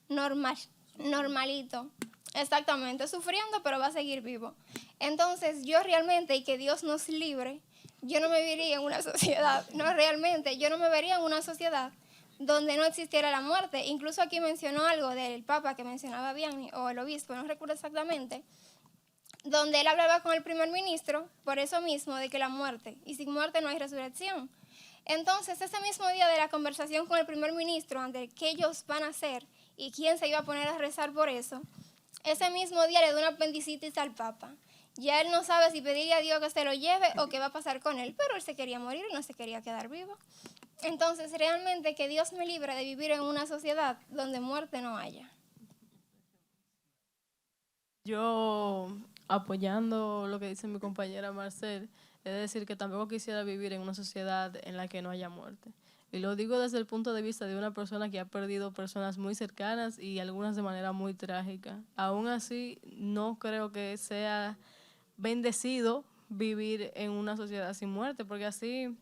Normal, normalito. Exactamente, sufriendo, pero va a seguir vivo. Entonces, yo realmente, y que Dios nos libre, yo no me vería en una sociedad, no realmente, yo no me vería en una sociedad donde no existiera la muerte. Incluso aquí mencionó algo del Papa que mencionaba Vianney, o el obispo, no recuerdo exactamente, donde él hablaba con el primer ministro por eso mismo de que la muerte, y sin muerte no hay resurrección. Entonces, ese mismo día de la conversación con el primer ministro, ante qué ellos van a hacer y quién se iba a poner a rezar por eso, ese mismo día le da una apendicitis al Papa. Ya él no sabe si pedirle a Dios que se lo lleve o qué va a pasar con él, pero él se quería morir y no se quería quedar vivo. Entonces, realmente que Dios me libre de vivir en una sociedad donde muerte no haya. Yo, apoyando lo que dice mi compañera Marcel, es decir que tampoco quisiera vivir en una sociedad en la que no haya muerte. Y lo digo desde el punto de vista de una persona que ha perdido personas muy cercanas y algunas de manera muy trágica. Aún así, no creo que sea bendecido vivir en una sociedad sin muerte, porque así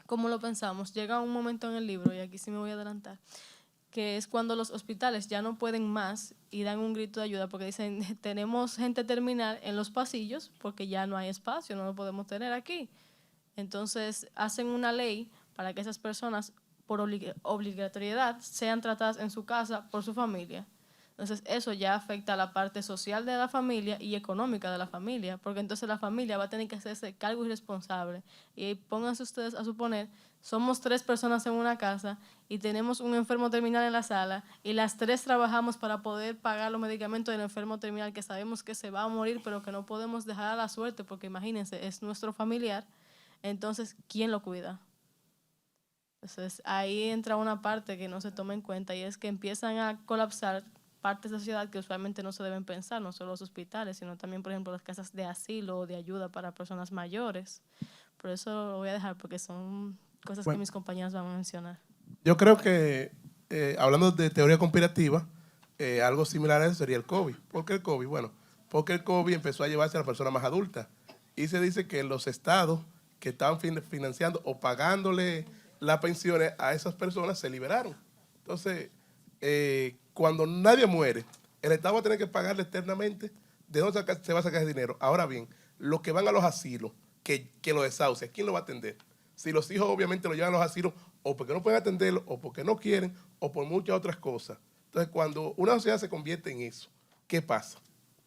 como lo pensamos, llega un momento en el libro, y aquí sí me voy a adelantar, que es cuando los hospitales ya no pueden más y dan un grito de ayuda porque dicen, tenemos gente terminal en los pasillos porque ya no hay espacio, no lo podemos tener aquí. Entonces hacen una ley para que esas personas por obligatoriedad sean tratadas en su casa por su familia. Entonces eso ya afecta a la parte social de la familia y económica de la familia, porque entonces la familia va a tener que hacerse cargo irresponsable. Y pónganse ustedes a suponer, somos 3 personas en una casa y tenemos un enfermo terminal en la sala y las 3 trabajamos para poder pagar los medicamentos del enfermo terminal que sabemos que se va a morir, pero que no podemos dejar a la suerte porque imagínense, es nuestro familiar. Entonces, ¿quién lo cuida? Entonces ahí entra una parte que no se toma en cuenta y es que empiezan a colapsar partes de la sociedad que usualmente no se deben pensar, no solo los hospitales, sino también, por ejemplo, las casas de asilo o de ayuda para personas mayores. Por eso lo voy a dejar, porque son cosas que mis compañeros van a mencionar. Yo creo que, hablando de teoría conspirativa, algo similar a eso sería el COVID. ¿Por qué el COVID? Bueno, porque el COVID empezó a llevarse a las personas más adultas. Y se dice que los estados que estaban financiando o pagándole las pensiones a esas personas se liberaron. Entonces, cuando nadie muere, el Estado va a tener que pagarle eternamente. ¿De dónde se va a sacar ese dinero? Ahora bien, los que van a los asilos, que lo desahucian, ¿quién lo va a atender? Si los hijos obviamente lo llevan a los asilos o porque no pueden atenderlo, o porque no quieren, o por muchas otras cosas. Entonces, cuando una sociedad se convierte en eso, ¿qué pasa?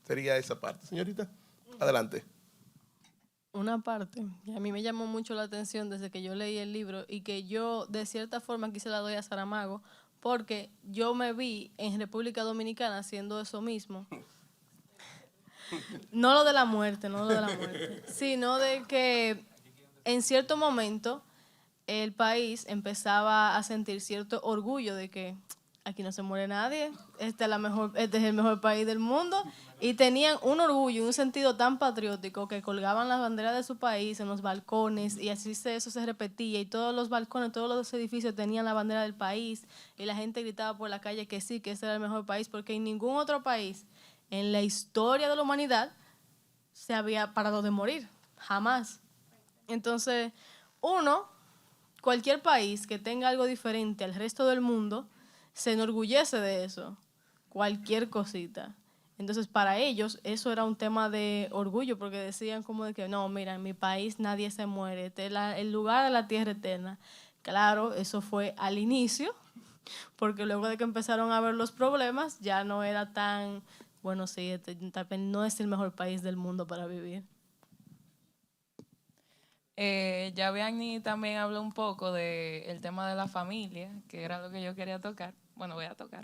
Sería esa parte. Señorita, adelante. Una parte que a mí me llamó mucho la atención desde que yo leí el libro y que yo de cierta forma aquí se la doy a Saramago, porque yo me vi en República Dominicana haciendo eso mismo. No lo de la muerte, sino de que en cierto momento el país empezaba a sentir cierto orgullo de que aquí no se muere nadie, este es el mejor país del mundo, y tenían un orgullo y un sentido tan patriótico que colgaban las banderas de su país en los balcones, y así eso se repetía, y todos los balcones, todos los edificios tenían la bandera del país, y la gente gritaba por la calle que sí, que ese era el mejor país, porque en ningún otro país en la historia de la humanidad se había parado de morir, jamás. Entonces, cualquier país que tenga algo diferente al resto del mundo, se enorgullece de eso, cualquier cosita. Entonces, para ellos, eso era un tema de orgullo, porque decían como de que, no, mira, en mi país nadie se muere, este es el lugar de la tierra eterna. Claro, eso fue al inicio, porque luego de que empezaron a ver los problemas, ya no era tan, bueno, sí, tal vez no es el mejor país del mundo para vivir. Ya Bianni también habló un poco del tema de la familia, que era lo que yo quería tocar. Bueno, voy a tocar.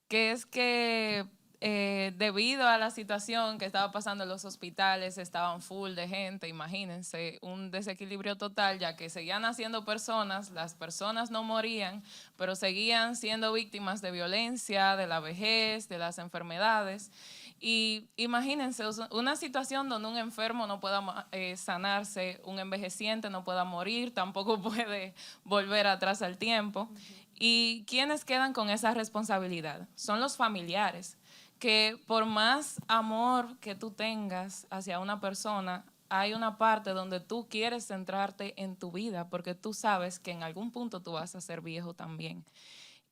Que es que debido a la situación que estaba pasando en los hospitales, estaban full de gente, imagínense, un desequilibrio total, ya que seguían naciendo personas, las personas no morían, pero seguían siendo víctimas de violencia, de la vejez, de las enfermedades. Y imagínense una situación donde un enfermo no pueda sanarse, un envejeciente no pueda morir, tampoco puede volver atrás al tiempo. ¿Y quiénes quedan con esa responsabilidad? Son los familiares, que por más amor que tú tengas hacia una persona, hay una parte donde tú quieres centrarte en tu vida, porque tú sabes que en algún punto tú vas a ser viejo también.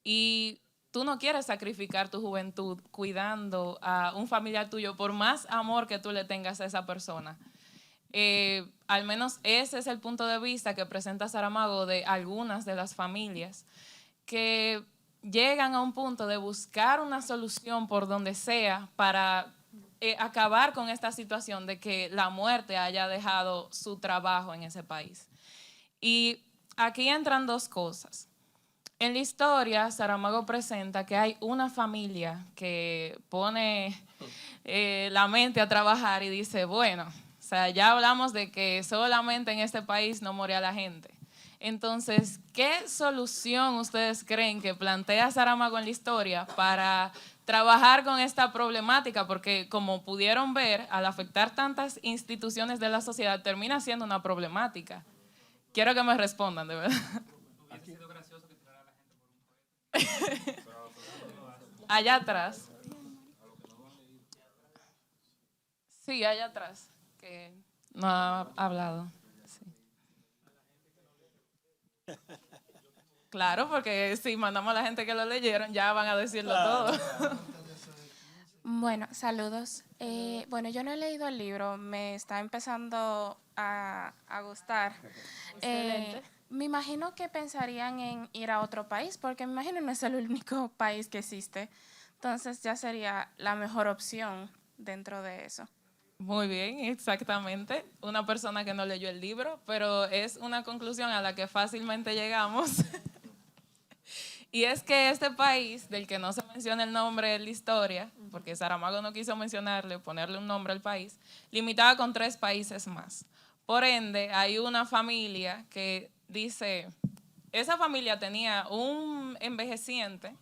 Y tú no quieres sacrificar tu juventud cuidando a un familiar tuyo por más amor que tú le tengas a esa persona. Al menos ese es el punto de vista que presenta Saramago de algunas de las familias que llegan a un punto de buscar una solución por donde sea para acabar con esta situación de que la muerte haya dejado su trabajo en ese país. Y aquí entran dos cosas. En la historia, Saramago presenta que hay una familia que pone la mente a trabajar y dice, bueno, o sea, ya hablamos de que solamente en este país no moría la gente. Entonces, ¿qué solución ustedes creen que plantea Saramago en la historia para trabajar con esta problemática? Porque como pudieron ver, al afectar tantas instituciones de la sociedad, termina siendo una problemática. Quiero que me respondan, de verdad. Allá atrás. Sí, allá atrás, que no ha hablado. Sí. Claro, porque si mandamos a la gente que lo leyeron, ya van a decirlo todo. Bueno, saludos. Bueno, yo no he leído el libro, me está empezando a gustar. Excelente. Me imagino que pensarían en ir a otro país, porque me imagino no es el único país que existe. Entonces ya sería la mejor opción dentro de eso. Muy bien, exactamente. Una persona que no leyó el libro, pero es una conclusión a la que fácilmente llegamos. Y es que este país, del que no se menciona el nombre en la historia, porque Saramago no quiso mencionarle, ponerle un nombre al país, limitaba con 3 países más. Por ende, hay una familia que dice, esa familia tenía un envejeciente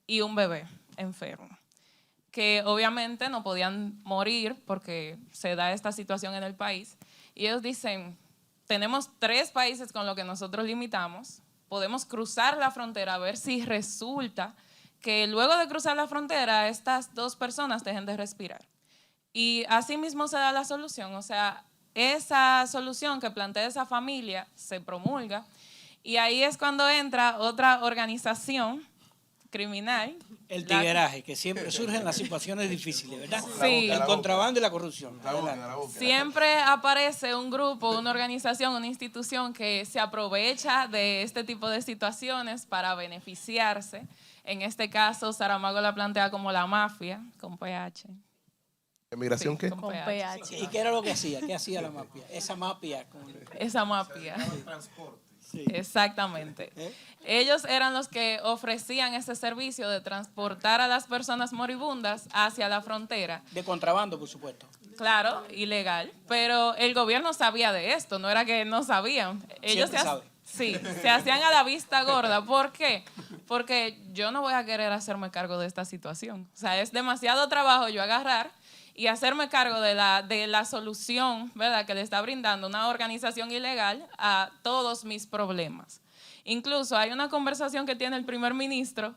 y un bebé enfermo, que obviamente no podían morir porque se da esta situación en el país. Y ellos dicen, tenemos 3 países con los que nosotros limitamos, podemos cruzar la frontera a ver si resulta que luego de cruzar la frontera estas 2 personas dejen de respirar. Y así mismo se da la solución, o sea, esa solución que plantea esa familia se promulga y ahí es cuando entra otra organización criminal. El tigueraje, que siempre surge en las situaciones difíciles, ¿verdad? Sí. El contrabando y la corrupción. Siempre aparece un grupo, una organización, una institución que se aprovecha de este tipo de situaciones para beneficiarse. En este caso, Saramago la plantea como la mafia, con PH. ¿Emigración Sí, qué? con Con PH. PH. ¿Y qué era lo que hacía? ¿Qué hacía la mafia? Esa mafia. Esa mafia. Sí. Exactamente. Ellos eran los que ofrecían ese servicio de transportar a las personas moribundas hacia la frontera. De contrabando, por supuesto. Claro, ilegal, pero el gobierno sabía de esto, no era que no sabían. Ellos Siempre sabe. Sí, se hacían a la vista gorda. ¿Por qué? Porque yo no voy a querer hacerme cargo de esta situación. O sea, es demasiado trabajo yo agarrar y hacerme cargo de la solución, ¿verdad?, que le está brindando una organización ilegal a todos mis problemas. Incluso hay una conversación que tiene el primer ministro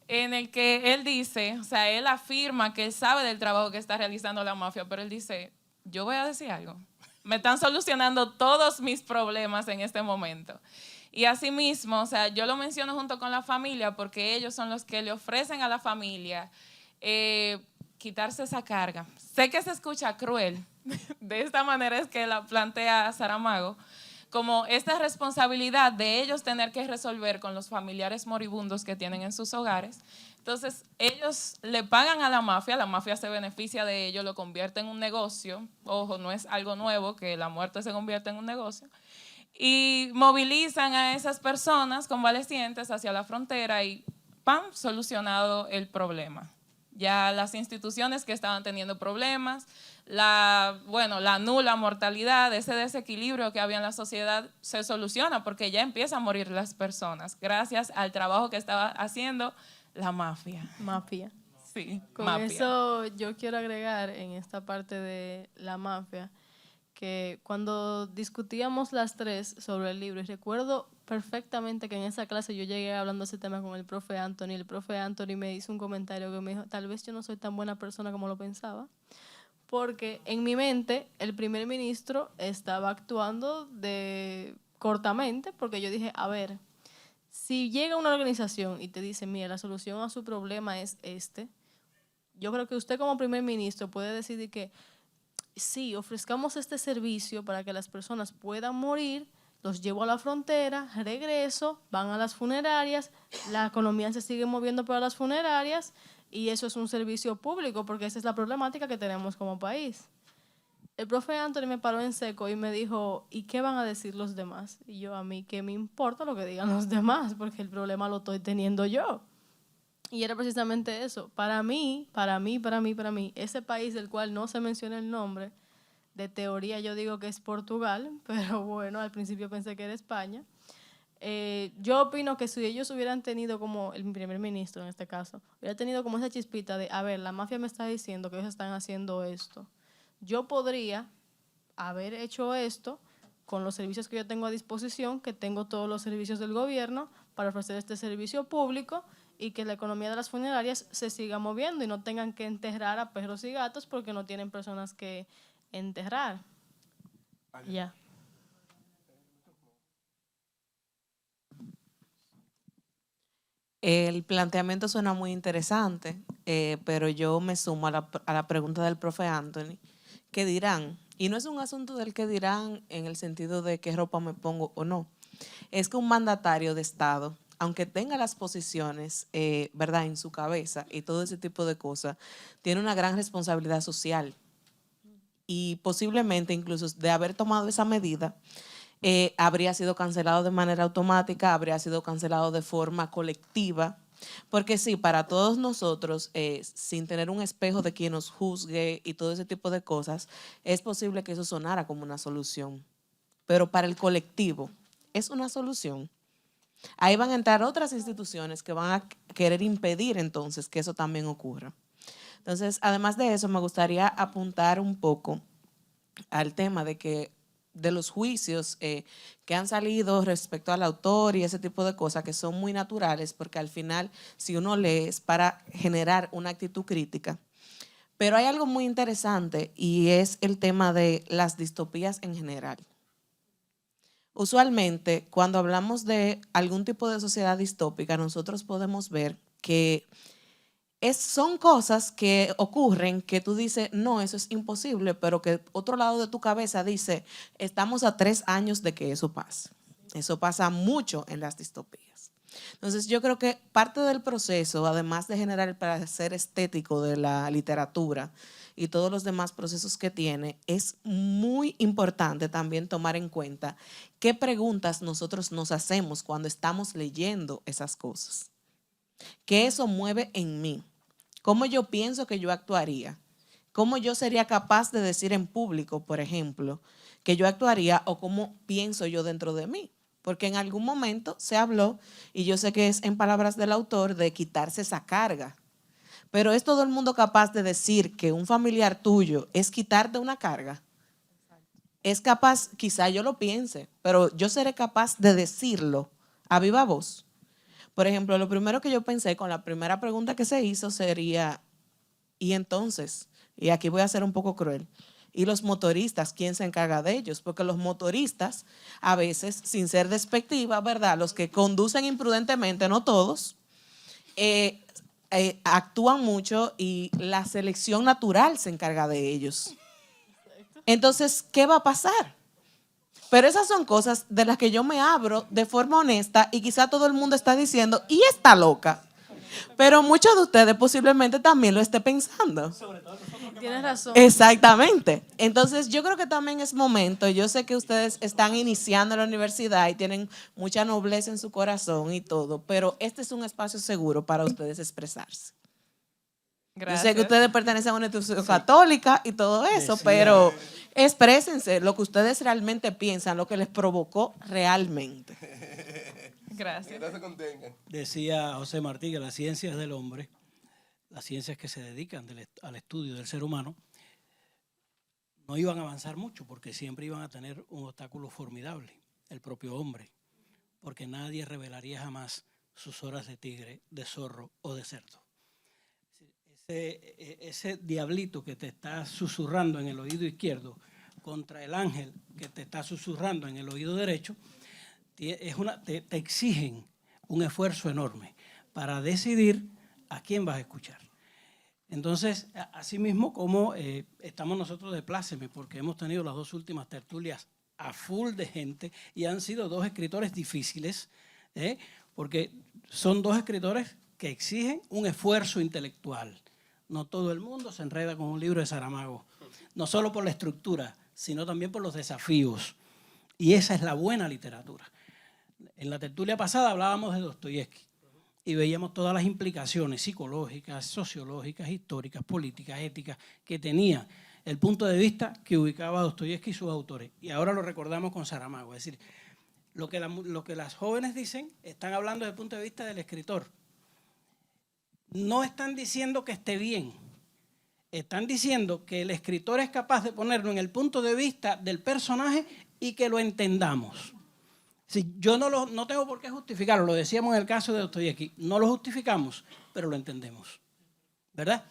en el que él dice, o sea, él afirma que él sabe del trabajo que está realizando la mafia, pero él dice, yo voy a decir algo, me están solucionando todos mis problemas en este momento. Y asimismo, o sea, yo lo menciono junto con la familia porque ellos son los que le ofrecen a la familia quitarse esa carga. Sé que se escucha cruel, de esta manera es que la plantea Saramago, como esta responsabilidad de ellos tener que resolver con los familiares moribundos que tienen en sus hogares. Entonces, ellos le pagan a la mafia se beneficia de ello, lo convierte en un negocio. Ojo, no es algo nuevo que la muerte se convierta en un negocio. Y movilizan a esas personas convalecientes hacia la frontera y ¡pam!, solucionado el problema. Ya las instituciones que estaban teniendo problemas, la nula mortalidad, ese desequilibrio que había en la sociedad se soluciona porque ya empiezan a morir las personas gracias al trabajo que estaba haciendo la mafia. Mafia. Sí, Con mafia. eso yo quiero agregar en esta parte de la mafia que cuando discutíamos las tres sobre el libro, y recuerdo perfectamente que en esa clase yo llegué hablando ese tema con el profe Anthony. El profe Anthony me hizo un comentario que me dijo, tal vez yo no soy tan buena persona como lo pensaba, porque en mi mente el primer ministro estaba actuando cortamente, porque yo dije, a ver, si llega una organización y te dice, mira, la solución a su problema es yo creo que usted como primer ministro puede decidir que sí, ofrezcamos este servicio para que las personas puedan morir, los llevo a la frontera, regreso, van a las funerarias, la economía se sigue moviendo para las funerarias y eso es un servicio público porque esa es la problemática que tenemos como país. El profe Anthony me paró en seco y me dijo, ¿y qué van a decir los demás? Y yo, a mí, ¿qué me importa lo que digan los demás? Porque el problema lo estoy teniendo yo. Y era precisamente eso. Para mí, ese país del cual no se menciona el nombre, de teoría yo digo que es Portugal, pero bueno, al principio pensé que era España. Yo opino que si ellos hubieran tenido como, el primer ministro en este caso, hubiera tenido como esa chispita de, a ver, la mafia me está diciendo que ellos están haciendo esto. Yo podría haber hecho esto con los servicios que yo tengo a disposición, que tengo todos los servicios del gobierno para ofrecer este servicio público y que la economía de las funerarias se siga moviendo y no tengan que enterrar a perros y gatos porque no tienen personas que enterrar. Ya. El planteamiento suena muy interesante, pero yo me sumo a la pregunta del profe Anthony. ¿Qué dirán? Y no es un asunto del que dirán en el sentido de qué ropa me pongo o no. Es que un mandatario de Estado, aunque tenga las posiciones, ¿verdad?, en su cabeza y todo ese tipo de cosas, tiene una gran responsabilidad social. Y posiblemente incluso de haber tomado esa medida, habría sido cancelado de manera automática, habría sido cancelado de forma colectiva, porque sí, para todos nosotros, sin tener un espejo de quien nos juzgue y todo ese tipo de cosas, es posible que eso sonara como una solución, pero para el colectivo, ¿es una solución? Ahí van a entrar otras instituciones que van a querer impedir entonces que eso también ocurra. Entonces, además de eso, me gustaría apuntar un poco al tema de los juicios que han salido respecto al autor y ese tipo de cosas que son muy naturales, porque al final, si uno lee, es para generar una actitud crítica. Pero hay algo muy interesante y es el tema de las distopías en general. Usualmente, cuando hablamos de algún tipo de sociedad distópica, nosotros podemos ver que son cosas que ocurren que tú dices, no, eso es imposible, pero que otro lado de tu cabeza dice, estamos a 3 años de que eso pase. Eso pasa mucho en las distopías. Entonces yo creo que parte del proceso, además de generar el placer estético de la literatura y todos los demás procesos que tiene, es muy importante también tomar en cuenta qué preguntas nosotros nos hacemos cuando estamos leyendo esas cosas. ¿Qué eso mueve en mí? ¿Cómo yo pienso que yo actuaría? ¿Cómo yo sería capaz de decir en público, por ejemplo, que yo actuaría o cómo pienso yo dentro de mí? Porque en algún momento se habló, y yo sé que es en palabras del autor, de quitarse esa carga. Pero ¿es todo el mundo capaz de decir que un familiar tuyo es quitarte una carga? Es capaz, quizá yo lo piense, pero yo seré capaz de decirlo a viva voz. Por ejemplo, lo primero que yo pensé con la primera pregunta que se hizo sería, ¿y entonces? Y aquí voy a ser un poco cruel. ¿Y los motoristas, quién se encarga de ellos? Porque los motoristas, a veces, sin ser despectiva, ¿verdad? Los que conducen imprudentemente, no todos, actúan mucho y la selección natural se encarga de ellos. Entonces, ¿qué va a pasar? Pero esas son cosas de las que yo me abro de forma honesta y quizá todo el mundo está diciendo, ¿y está loca? Pero muchos de ustedes posiblemente también lo estén pensando. Tienes razón. Exactamente. Entonces yo creo que también es momento, yo sé que ustedes están iniciando la universidad y tienen mucha nobleza en su corazón y todo, pero este es un espacio seguro para ustedes expresarse. Gracias. Yo sé que ustedes pertenecen a una institución católica y todo eso, pero exprésense lo que ustedes realmente piensan, lo que les provocó realmente. Gracias. Decía José Martí que las ciencias del hombre, las ciencias que se dedican al estudio del ser humano, no iban a avanzar mucho porque siempre iban a tener un obstáculo formidable, el propio hombre, porque nadie revelaría jamás sus horas de tigre, de zorro o de cerdo. Ese diablito que te está susurrando en el oído izquierdo contra el ángel que te está susurrando en el oído derecho, te exigen un esfuerzo enorme para decidir a quién vas a escuchar. Entonces, así mismo como estamos nosotros de pláceme, porque hemos tenido las 2 últimas tertulias a full de gente y han sido 2 escritores difíciles, porque son 2 escritores que exigen un esfuerzo intelectual. No todo el mundo se enreda con un libro de Saramago, no solo por la estructura, sino también por los desafíos. Y esa es la buena literatura. En la tertulia pasada hablábamos de Dostoyevski y veíamos todas las implicaciones psicológicas, sociológicas, históricas, políticas, éticas que tenía el punto de vista que ubicaba Dostoyevski y sus autores. Y ahora lo recordamos con Saramago. Es decir, lo que las jóvenes dicen, están hablando desde el punto de vista del escritor. No están diciendo que esté bien, están diciendo que el escritor es capaz de ponerlo en el punto de vista del personaje y que lo entendamos. Si yo no tengo por qué justificarlo, lo decíamos en el caso de Dostoyevski, no lo justificamos, pero lo entendemos, ¿verdad?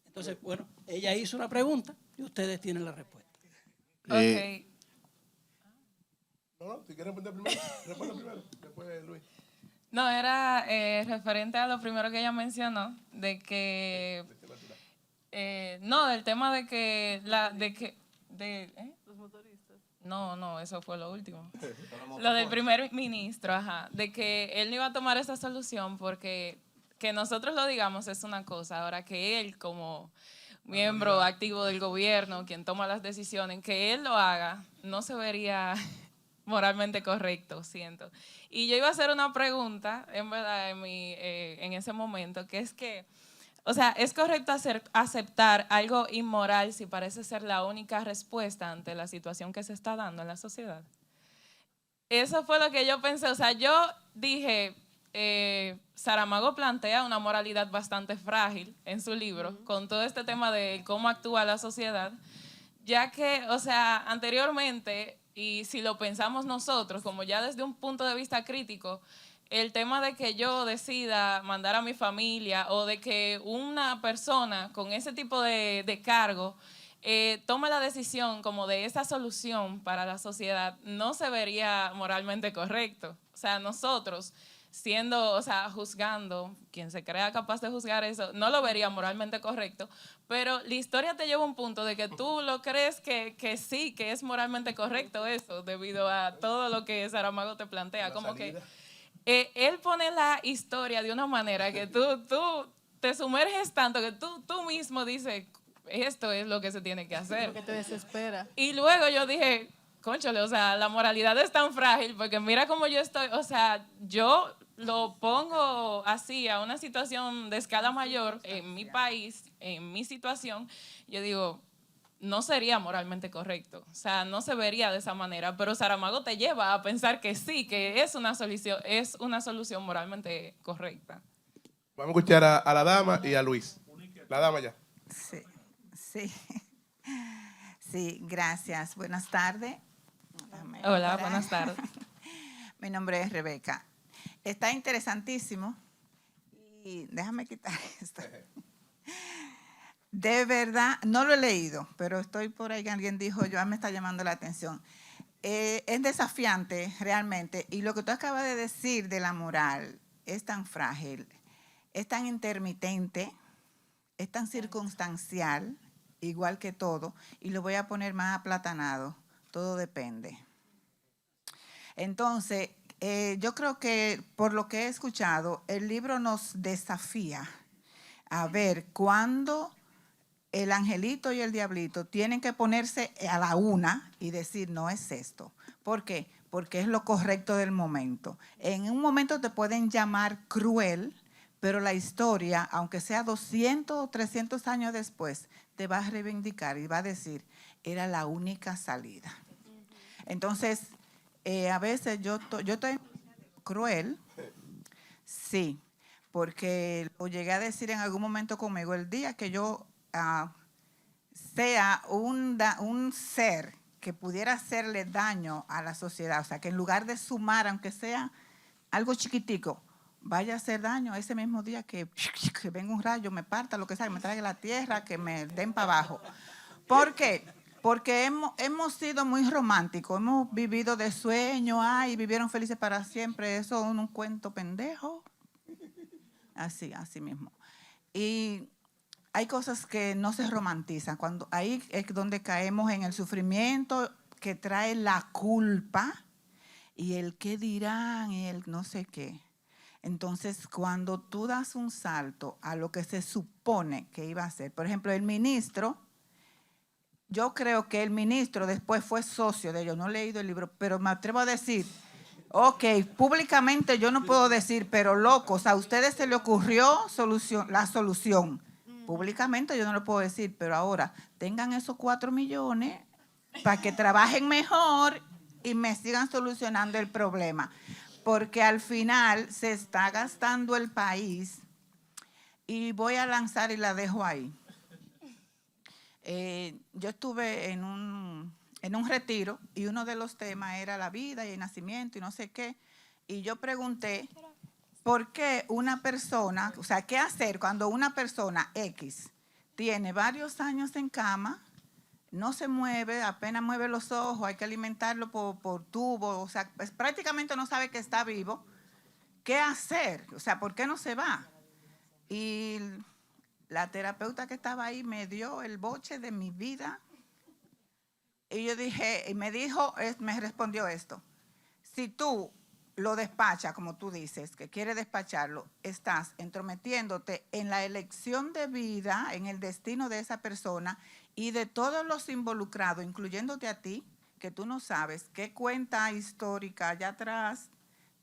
Entonces, bueno, ella hizo una pregunta y ustedes tienen la respuesta. Ok. No, si quieren responder primero, responde primero, después Luis. No, era referente a lo primero que ella mencionó, de que... no, del tema de que... Los motoristas. No, eso fue lo último. Lo del primer ministro, de que él no iba a tomar esa solución porque que nosotros lo digamos es una cosa, ahora que él como miembro activo del gobierno, quien toma las decisiones, que él lo haga, no se vería moralmente correcto, siento. Y yo iba a hacer una pregunta, en verdad, en ese momento, que es que, o sea, ¿es correcto aceptar algo inmoral si parece ser la única respuesta ante la situación que se está dando en la sociedad? Eso fue lo que yo pensé. O sea, yo dije, Saramago plantea una moralidad bastante frágil en su libro, con todo este tema de cómo actúa la sociedad, ya que, o sea, anteriormente... Y si lo pensamos nosotros, como ya desde un punto de vista crítico, el tema de que yo decida mandar a mi familia o de que una persona con ese tipo de cargo tome la decisión como de esa solución para la sociedad, no se vería moralmente correcto. O sea, nosotros siendo, o sea, juzgando, quien se crea capaz de juzgar eso, no lo vería moralmente correcto, pero la historia te lleva a un punto de que tú lo crees que sí, que es moralmente correcto eso, debido a todo lo que Saramago te plantea. Como que él pone la historia de una manera que tú te sumerges tanto que tú mismo dices, esto es lo que se tiene que hacer. Que te desespera. Y luego yo dije, cónchale, o sea, la moralidad es tan frágil porque mira cómo yo estoy, o sea, yo lo pongo así a una situación de escala mayor en mi país, en mi situación, yo digo, no sería moralmente correcto, o sea, no se vería de esa manera, pero Saramago te lleva a pensar que sí, que es una solución moralmente correcta. Vamos a escuchar a la dama y a Luis. La dama ya. Sí, gracias. Buenas tardes. Hola, buenas tardes. Mi nombre es Rebeca. Está interesantísimo y déjame quitar esto. De verdad, no lo he leído, pero estoy por ahí que alguien dijo, yo me está llamando la atención. Es desafiante realmente y lo que tú acabas de decir de la moral es tan frágil, es tan intermitente, es tan circunstancial, igual que todo, y lo voy a poner más aplatanado, todo depende. Entonces, yo creo que por lo que he escuchado, el libro nos desafía a ver cuándo el angelito y el diablito tienen que ponerse a la una y decir, no es esto. ¿Por qué? Porque es lo correcto del momento. En un momento te pueden llamar cruel, pero la historia, aunque sea 200 o 300 años después, te va a reivindicar y va a decir, era la única salida. Entonces, a veces yo estoy cruel, sí, porque lo llegué a decir en algún momento conmigo, el día que yo sea un ser que pudiera hacerle daño a la sociedad, o sea, que en lugar de sumar, aunque sea algo chiquitico, vaya a hacer daño ese mismo día que venga un rayo, me parta, lo que sea, que me traiga la tierra, que me den para abajo. ¿Por qué? Porque hemos sido muy románticos, hemos vivido de sueño, y vivieron felices para siempre, eso es un cuento pendejo. Así mismo. Y hay cosas que no se romantizan, ahí es donde caemos en el sufrimiento que trae la culpa y el qué dirán y el no sé qué. Entonces, cuando tú das un salto a lo que se supone que iba a hacer, por ejemplo, el ministro, yo creo que el ministro después fue socio de ellos, no he leído el libro, pero me atrevo a decir, ok, públicamente yo no puedo decir, pero locos, a ustedes se le ocurrió la solución. Públicamente yo no lo puedo decir, pero ahora tengan esos 4 millones para que trabajen mejor y me sigan solucionando el problema. Porque al final se está gastando el país y voy a lanzar y la dejo ahí. Yo estuve en un retiro y uno de los temas era la vida y el nacimiento y no sé qué. Y yo pregunté, ¿por qué una persona, o sea, qué hacer cuando una persona X tiene varios años en cama, no se mueve, apenas mueve los ojos, hay que alimentarlo por tubo, o sea, pues prácticamente no sabe que está vivo? ¿Qué hacer? O sea, ¿por qué no se va? Y la terapeuta que estaba ahí me dio el boche de mi vida. Y yo dije, y me respondió esto: si tú lo despachas, como tú dices, que quieres despacharlo, estás entrometiéndote en la elección de vida, en el destino de esa persona y de todos los involucrados, incluyéndote a ti, que tú no sabes qué cuenta histórica allá atrás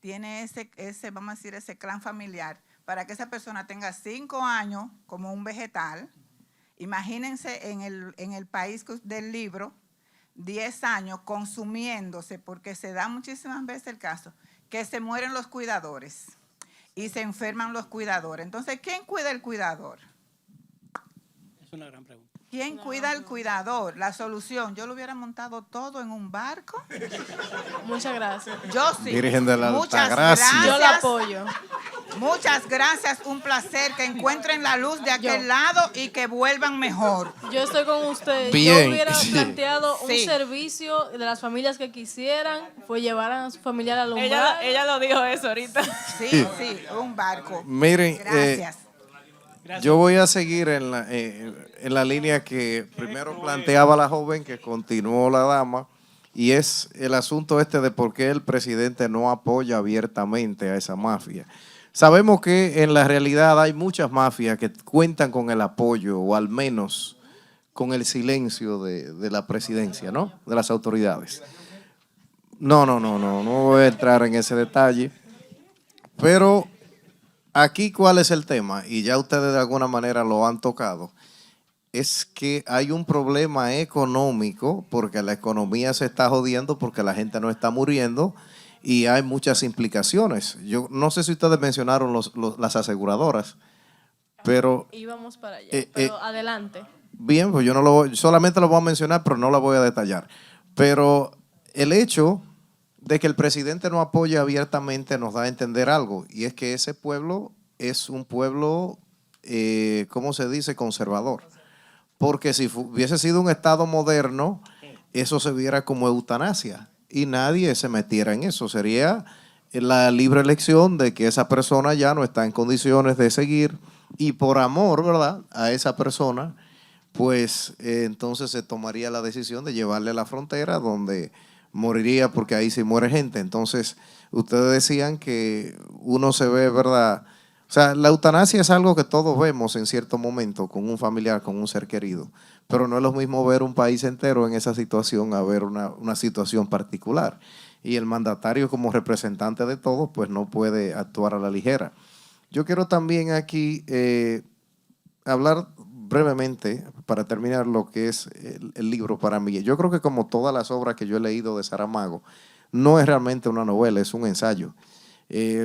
tiene ese, vamos a decir, ese clan familiar, para que esa persona tenga 5 años como un vegetal. Imagínense en el país del libro, 10 años consumiéndose, porque se da muchísimas veces el caso, que se mueren los cuidadores y se enferman los cuidadores. Entonces, ¿quién cuida el cuidador? Es una gran pregunta. ¿Quién cuida al cuidador? La solución, yo lo hubiera montado todo en un barco. Muchas gracias. Yo sí. Virgen de la Muchas Altagracia. gracias. Yo la apoyo. Muchas gracias, un placer. Que encuentren la luz de aquel lado y que vuelvan mejor. Yo estoy con usted. Bien, Yo hubiera sí. planteado un Sí. servicio de las familias que quisieran, pues llevaran a su familiar al umbral. Ella lo dijo eso ahorita. Sí, sí, un barco. Miren, Gracias. yo voy a seguir en la línea que primero planteaba la joven, que continuó la dama, y es el asunto este de por qué el presidente no apoya abiertamente a esa mafia. Sabemos que en la realidad hay muchas mafias que cuentan con el apoyo, o al menos con el silencio de la presidencia, ¿no? De las autoridades. No voy a entrar en ese detalle, pero aquí, ¿cuál es el tema? Y ya ustedes de alguna manera lo han tocado. Es que hay un problema económico porque la economía se está jodiendo porque la gente no está muriendo y hay muchas implicaciones. Yo no sé si ustedes mencionaron las aseguradoras, pero Íbamos para allá, pero adelante. bien, pues yo no solamente lo voy a mencionar, pero no la voy a detallar. Pero el hecho de que el presidente no apoya abiertamente nos da a entender algo, y es que ese pueblo es un pueblo, ¿cómo se dice?, conservador. Porque si hubiese sido un Estado moderno, eso se viera como eutanasia y nadie se metiera en eso. Sería la libre elección de que esa persona ya no está en condiciones de seguir y por amor, ¿verdad?, a esa persona, pues entonces se tomaría la decisión de llevarle a la frontera donde moriría, porque ahí sí muere gente. Entonces, ustedes decían que uno se ve, ¿verdad? O sea, la eutanasia es algo que todos vemos en cierto momento con un familiar, con un ser querido, pero no es lo mismo ver un país entero en esa situación a ver una situación particular. Y el mandatario, como representante de todos, pues no puede actuar a la ligera. Yo quiero también aquí hablar brevemente, para terminar, lo que es el libro para mí. Yo creo que, como todas las obras que yo he leído de Saramago, no es realmente una novela, es un ensayo.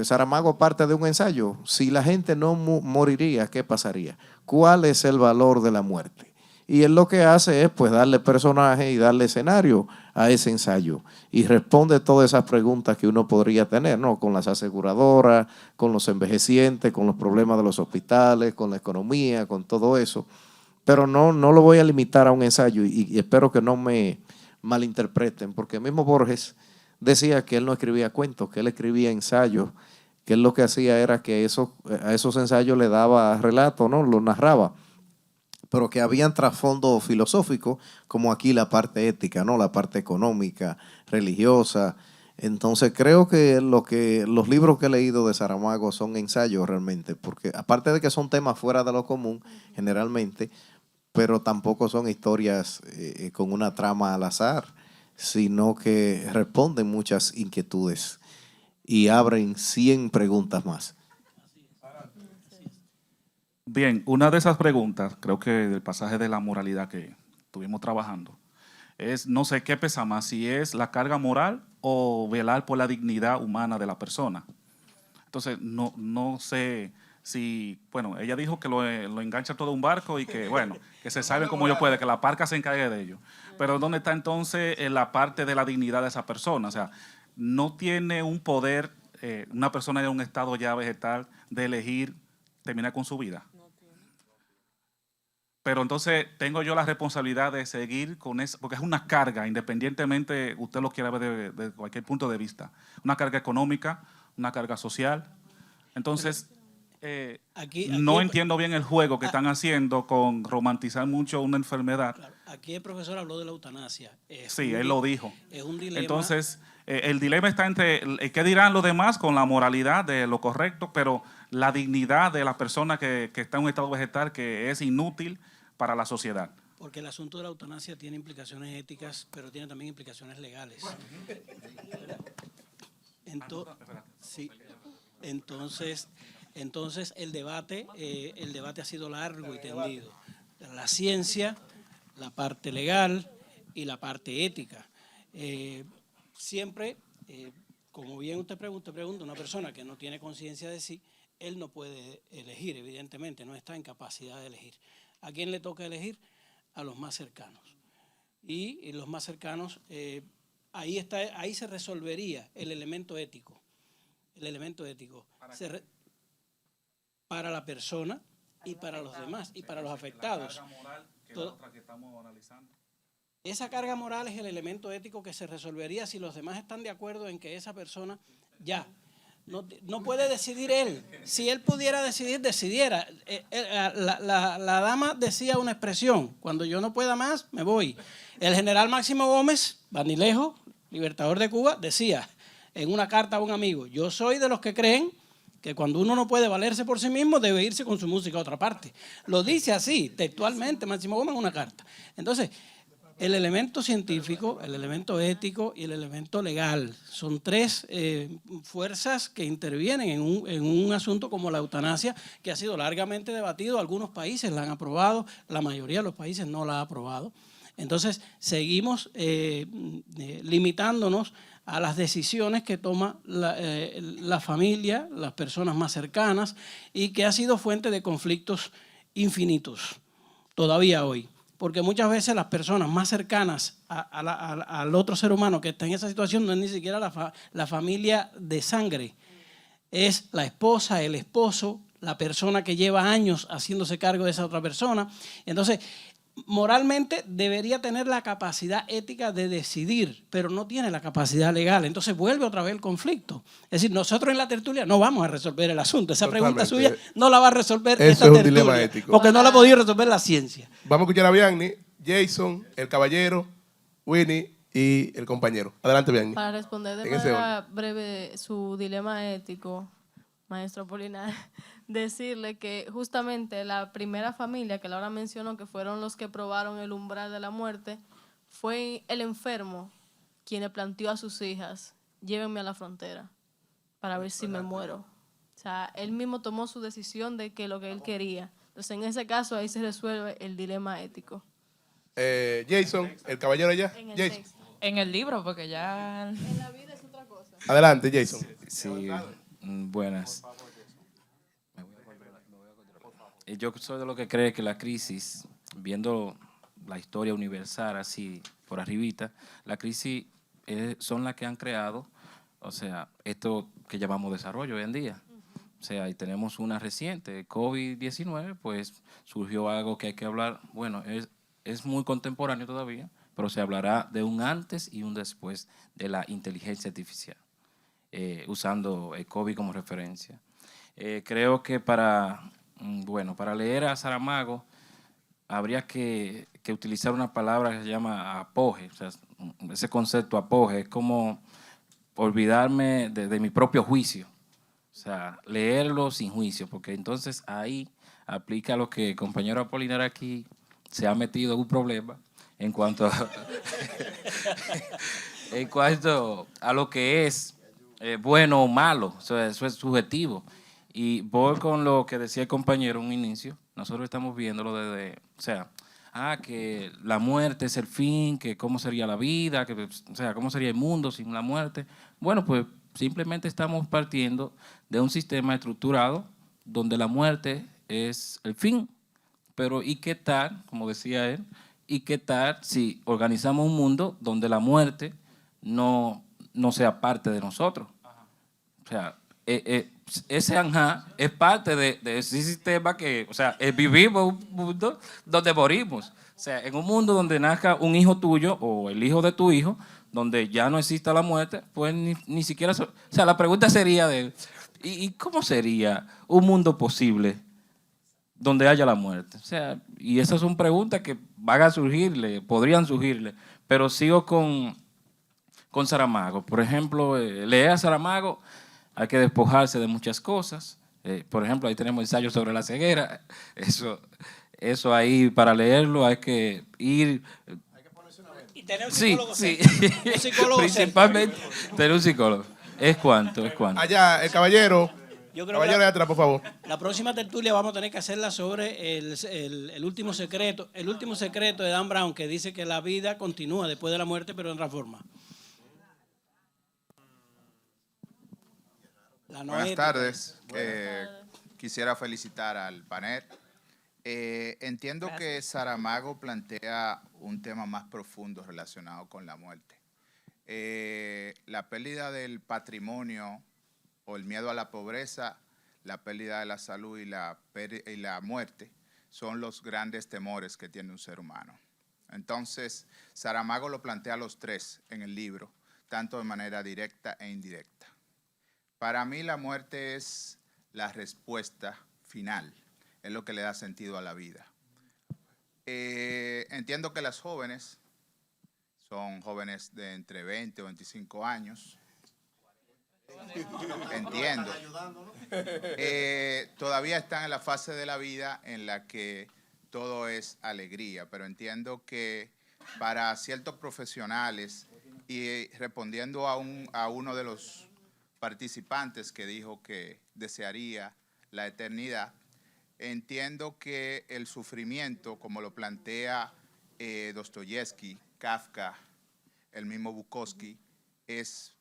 Saramago parte de un ensayo. Si la gente no moriría, ¿qué pasaría? ¿Cuál es el valor de la muerte? Y él lo que hace es pues darle personaje y darle escenario a ese ensayo y responde todas esas preguntas que uno podría tener, ¿no? Con las aseguradoras, con los envejecientes, con los problemas de los hospitales, con la economía, con todo eso. Pero no lo voy a limitar a un ensayo y espero que no me malinterpreten, porque mismo Borges decía que él no escribía cuentos, que él escribía ensayos, que él lo que hacía era que a esos ensayos le daba relato, ¿no? Lo narraba, pero que habían trasfondo filosófico, como aquí la parte ética, ¿no? La parte económica, religiosa. Entonces creo que los libros que he leído de Saramago son ensayos realmente, porque aparte de que son temas fuera de lo común, generalmente, pero tampoco son historias con una trama al azar, sino que responden muchas inquietudes y abren 100 preguntas más. Bien, una de esas preguntas, creo que del pasaje de la moralidad que estuvimos trabajando, es, no sé qué pesa más, si es la carga moral o velar por la dignidad humana de la persona. Entonces, no sé si, bueno, ella dijo que lo engancha todo un barco y que, bueno, que se salven como yo puede, que la barca se encargue de ello. Pero ¿dónde está entonces la parte de la dignidad de esa persona? O sea, no tiene un poder, una persona de un estado ya vegetal, de elegir terminar con su vida. Pero entonces tengo yo la responsabilidad de seguir con eso, porque es una carga, independientemente usted lo quiera ver de cualquier punto de vista. Una carga económica, una carga social. Entonces, no entiendo bien el juego que están haciendo con romantizar mucho una enfermedad. Claro, aquí el profesor habló de la eutanasia. Sí, él lo dijo. Es un dilema. Entonces, el dilema está entre qué dirán los demás con la moralidad de lo correcto, pero la dignidad de la persona que está en un estado vegetal que es inútil para la sociedad. Porque el asunto de la eutanasia tiene implicaciones éticas, pero tiene también implicaciones legales. Sí. Entonces el debate ha sido largo y tendido. La ciencia, la parte legal y la parte ética. Siempre, como bien usted pregunta, una persona que no tiene conciencia de sí, él no puede elegir, evidentemente, no está en capacidad de elegir. ¿A quién le toca elegir? A los más cercanos. Y los más cercanos, ahí se resolvería el elemento ético. El elemento ético. para la persona y para los demás y para los afectados. Esa carga moral es el elemento ético que se resolvería si los demás están de acuerdo en que esa persona ya no puede decidir él. Si él pudiera decidir, decidiera. La dama decía una expresión: cuando yo no pueda más, me voy. El general Máximo Gómez, Banilejo, libertador de Cuba, decía en una carta a un amigo: yo soy de los que creen que cuando uno no puede valerse por sí mismo, debe irse con su música a otra parte. Lo dice así, textualmente, Máximo Gómez en una carta. Entonces, el elemento científico, el elemento ético y el elemento legal son tres fuerzas que intervienen en un asunto como la eutanasia, que ha sido largamente debatido. Algunos países la han aprobado, la mayoría de los países no la ha aprobado. Entonces, seguimos limitándonos a las decisiones que toma la familia, las personas más cercanas, y que ha sido fuente de conflictos infinitos todavía hoy. Porque muchas veces las personas más cercanas al otro ser humano que está en esa situación no es ni siquiera la familia de sangre, es la esposa, el esposo, la persona que lleva años haciéndose cargo de esa otra persona. Entonces, moralmente debería tener la capacidad ética de decidir, pero no tiene la capacidad legal. Entonces vuelve otra vez el conflicto. Es decir, nosotros en la tertulia no vamos a resolver el asunto. Esa pregunta suya no la va a resolver esta tertulia. Eso es un dilema ético. Porque no la ha podido resolver la ciencia. Vamos a escuchar a Bianni, Jason, el caballero, Winnie y el compañero. Adelante, Bianni. Para responder de manera breve su dilema ético, maestro Apolinar, decirle que justamente la primera familia que Laura mencionó, que fueron los que probaron el umbral de la muerte, fue el enfermo quien le planteó a sus hijas: llévenme a la frontera para ver si me muero. O sea, él mismo tomó su decisión de que lo que él quería. Entonces, en ese caso, ahí se resuelve el dilema ético. Jason, el caballero allá. En el libro, porque ya... En la vida es otra cosa. Adelante, Jason. Sí, buenas. Yo soy de los que cree que la crisis, viendo la historia universal así por arribita, la crisis son las que han creado, o sea, esto que llamamos desarrollo hoy en día. O sea, y tenemos una reciente, COVID-19, pues surgió algo que hay que hablar. Bueno, es muy contemporáneo todavía, pero se hablará de un antes y un después de la inteligencia artificial, usando el COVID como referencia. Creo que para leer a Saramago habría que utilizar una palabra que se llama apoge. O sea, ese concepto apoge es como olvidarme de mi propio juicio. O sea, leerlo sin juicio, porque entonces ahí aplica lo que el compañero Apolinar aquí se ha metido en un problema en cuanto a lo que es bueno o malo. O sea, eso es subjetivo. Y voy con lo que decía el compañero en un inicio. Nosotros estamos viéndolo desde, o sea, que la muerte es el fin, que cómo sería la vida, que, o sea, cómo sería el mundo sin la muerte. Bueno, pues simplemente estamos partiendo de un sistema estructurado donde la muerte es el fin. Pero ¿y qué tal, como decía él, y qué tal si organizamos un mundo donde la muerte no sea parte de nosotros? O sea, ese es parte de ese sistema que, o sea, vivimos en un mundo donde morimos. O sea, en un mundo donde nazca un hijo tuyo o el hijo de tu hijo, donde ya no exista la muerte, pues ni siquiera... O sea, la pregunta sería ¿y cómo sería un mundo posible donde haya la muerte? O sea, y esas son preguntas que van a surgirle, podrían surgirle, pero sigo con Saramago. Por ejemplo, leer a Saramago, hay que despojarse de muchas cosas. Por ejemplo, ahí tenemos ensayo sobre la ceguera. Eso ahí, para leerlo, hay que ir... Y tener un psicólogo. Sí. Un psicólogo principalmente tener un psicólogo. ¿Es cuánto? Allá, el caballero. Yo creo caballero que de atrás, por favor. La próxima tertulia vamos a tener que hacerla sobre el último secreto. El último secreto de Dan Brown, que dice que la vida continúa después de la muerte, pero en otra forma. Buenas tardes. Quisiera felicitar al panel. Entiendo que Saramago plantea un tema más profundo relacionado con la muerte. La pérdida del patrimonio o el miedo a la pobreza la pérdida de la salud y la muerte son los grandes temores que tiene un ser humano. Entonces, Saramago lo plantea a los tres en el libro, tanto de manera directa e indirecta. Para mí la muerte es la respuesta final, es lo que le da sentido a la vida. Entiendo que las jóvenes son jóvenes de entre 20 o 25 años. Entiendo. Todavía están en la fase de la vida en la que todo es alegría, pero entiendo que para ciertos profesionales, y respondiendo a uno de los participantes que dijo que desearía la eternidad, entiendo que el sufrimiento, como lo plantea Dostoyevsky, Kafka, el mismo Bukowski, es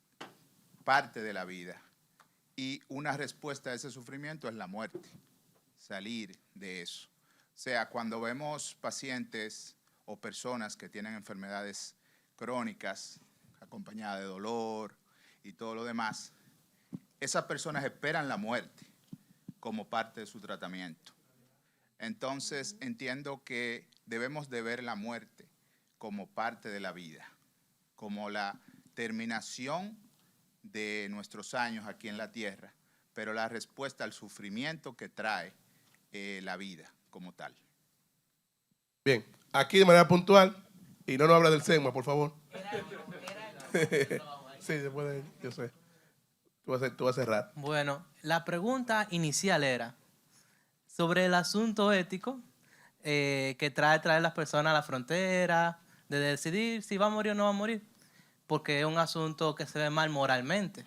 parte de la vida. Y una respuesta a ese sufrimiento es la muerte, salir de eso. O sea, cuando vemos pacientes o personas que tienen enfermedades crónicas, acompañadas de dolor y todo lo demás, esas personas esperan la muerte como parte de su tratamiento. Entonces, entiendo que debemos de ver la muerte como parte de la vida, como la terminación de nuestros años aquí en la tierra, pero la respuesta al sufrimiento que trae la vida como tal. Bien, aquí de manera puntual, y no nos habla del SEGMA, por favor. Sí, se puede, yo sé. Tú vas a cerrar. Bueno, la pregunta inicial era sobre el asunto ético que trae las personas a la frontera, de decidir si va a morir o no va a morir, porque es un asunto que se ve mal moralmente.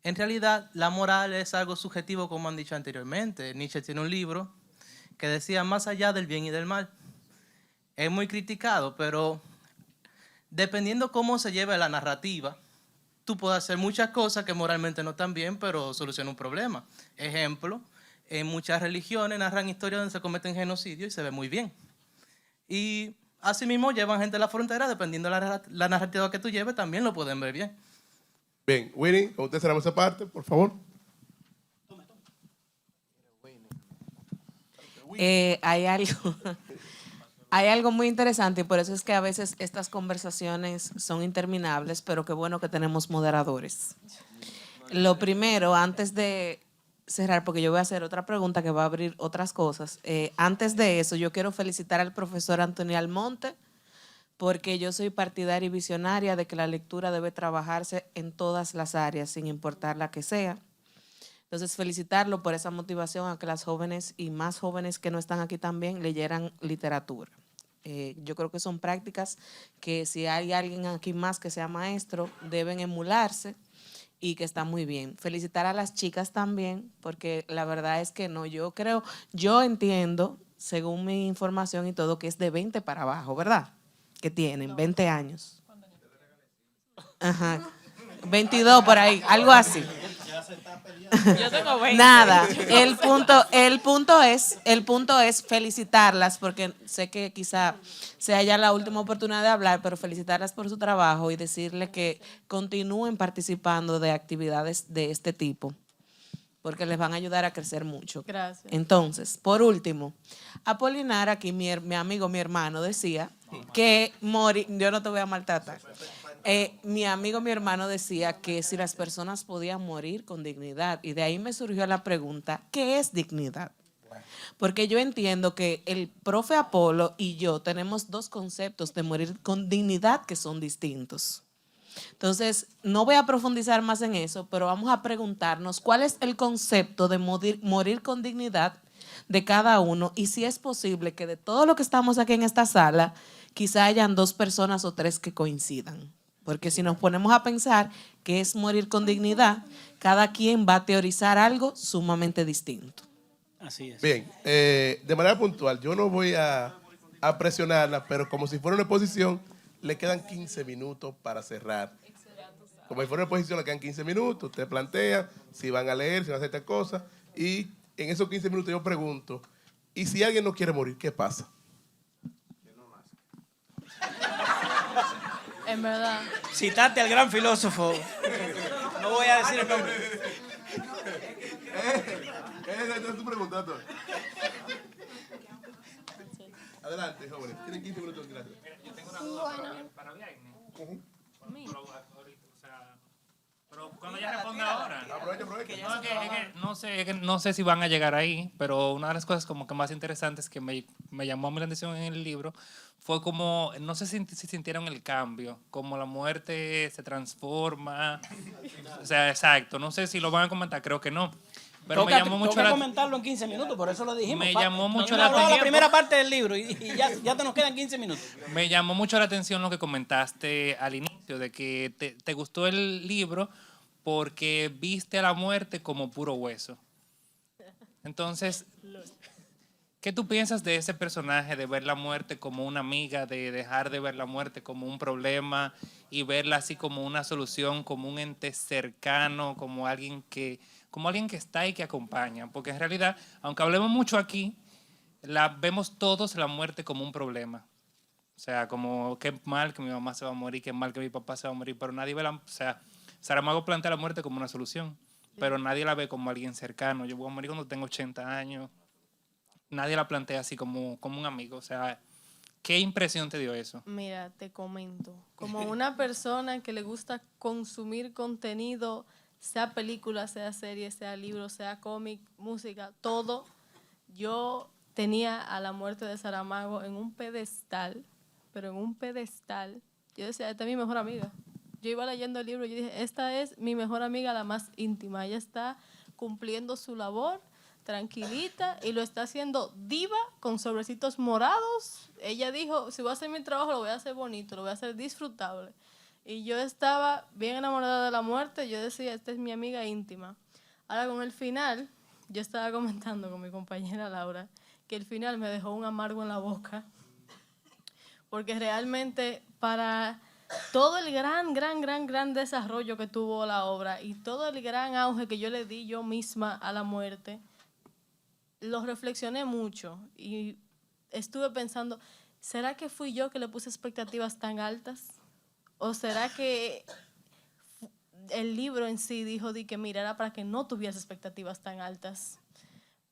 En realidad, la moral es algo subjetivo, como han dicho anteriormente. Nietzsche tiene un libro que decía más allá del bien y del mal. Es muy criticado, pero dependiendo cómo se lleve la narrativa, tú puedes hacer muchas cosas que moralmente no están bien, pero soluciona un problema. Ejemplo, en muchas religiones narran historias donde se cometen genocidios y se ve muy bien. Y asimismo llevan gente a la frontera, dependiendo de la narrativa que tú lleves, también lo pueden ver bien. Bien, Winnie, usted cerramos esa parte, por favor. Hay algo muy interesante y por eso es que a veces estas conversaciones son interminables, pero qué bueno que tenemos moderadores. Lo primero, antes de cerrar, porque yo voy a hacer otra pregunta que va a abrir otras cosas. Antes de eso, yo quiero felicitar al profesor Antonio Almonte, porque yo soy partidaria y visionaria de que la lectura debe trabajarse en todas las áreas, sin importar la que sea. Entonces, felicitarlo por esa motivación a que las jóvenes y más jóvenes que no están aquí también leyeran literatura. Yo creo que son prácticas que si hay alguien aquí más que sea maestro, deben emularse y que está muy bien. Felicitar a las chicas también, porque la verdad es que no, yo entiendo, según mi información y todo, que es de 20 para abajo, ¿verdad? Que tienen 20 años. Ajá. 22 por ahí, algo así. Yo tengo 20. Nada, el punto es felicitarlas, porque sé que quizá sea ya la última oportunidad de hablar, pero felicitarlas por su trabajo y decirles que continúen participando de actividades de este tipo, porque les van a ayudar a crecer mucho. Gracias. Entonces, por último, Apolinar, aquí mi amigo, mi hermano, decía que morir, yo no te voy a maltratar. Mi hermano decía que si las personas podían morir con dignidad, y de ahí me surgió la pregunta, ¿qué es dignidad? Porque yo entiendo que el profe Apolo y yo tenemos dos conceptos de morir con dignidad que son distintos. Entonces, no voy a profundizar más en eso, pero vamos a preguntarnos cuál es el concepto de morir con dignidad de cada uno y si es posible que de todo lo que estamos aquí en esta sala, quizá hayan 2 personas o 3 que coincidan. Porque si nos ponemos a pensar qué es morir con dignidad, cada quien va a teorizar algo sumamente distinto. Así es. Bien, de manera puntual, yo no voy a presionarla, pero como si fuera una exposición, le quedan 15 minutos para cerrar. Como si fuera una exposición, le quedan 15 minutos, usted plantea si van a leer, si van a hacer tal cosa, y en esos 15 minutos yo pregunto, ¿y si alguien no quiere morir, qué pasa? En verdad. Citaste al gran filósofo. No voy a decir el nombre. Esa es tu pregunta, doctor. Adelante, jóvenes. Tienen 15 minutos. Gracias. Yo tengo una duda para Vianney. Pero cuando ella responda ahora. No sé si van a llegar ahí, pero una de las cosas como que más interesantes que me llamó a mi la atención en el libro fue como, no sé si sintieron el cambio, como la muerte se transforma. O sea, exacto. No sé si lo van a comentar, creo que no. Pero me llamó mucho la comentarlo en 15 minutos, por eso lo dijimos. Me llamó mucho la atención. atención. La primera parte del libro y ya te nos quedan 15 minutos. Me llamó mucho la atención lo que comentaste al inicio, de que te gustó el libro porque viste a la muerte como puro hueso. Entonces, ¿qué tú piensas de ese personaje, de ver la muerte como una amiga, de dejar de ver la muerte como un problema y verla así como una solución, como un ente cercano, como alguien que está y que acompaña? Porque en realidad, aunque hablemos mucho aquí, vemos todos la muerte como un problema. O sea, como qué mal que mi mamá se va a morir, qué mal que mi papá se va a morir, pero nadie ve o sea, Saramago plantea la muerte como una solución, pero nadie la ve como alguien cercano. Yo voy a morir cuando tengo 80 años. Nadie la plantea así como un amigo. O sea, ¿qué impresión te dio eso? Mira, te comento. Como una persona que le gusta consumir contenido, sea película, sea serie, sea libro, sea cómic, música, todo, yo tenía a la muerte de Saramago en un pedestal, pero en un pedestal. Yo decía, esta es mi mejor amiga. Yo iba leyendo el libro y yo dije, esta es mi mejor amiga, la más íntima. Ella está cumpliendo su labor, tranquilita, y lo está haciendo diva, con sobrecitos morados. Ella dijo, si voy a hacer mi trabajo, lo voy a hacer bonito, lo voy a hacer disfrutable. Y yo estaba bien enamorada de la muerte. Yo decía, esta es mi amiga íntima. Ahora, con el final, yo estaba comentando con mi compañera Laura que el final me dejó un amargo en la boca. Porque realmente, para todo el gran desarrollo que tuvo la obra y todo el gran auge que yo le di yo misma a la muerte, lo reflexioné mucho y estuve pensando, ¿será que fui yo que le puse expectativas tan altas? ¿O será que el libro en sí dijo que mira, era para que no tuviese expectativas tan altas?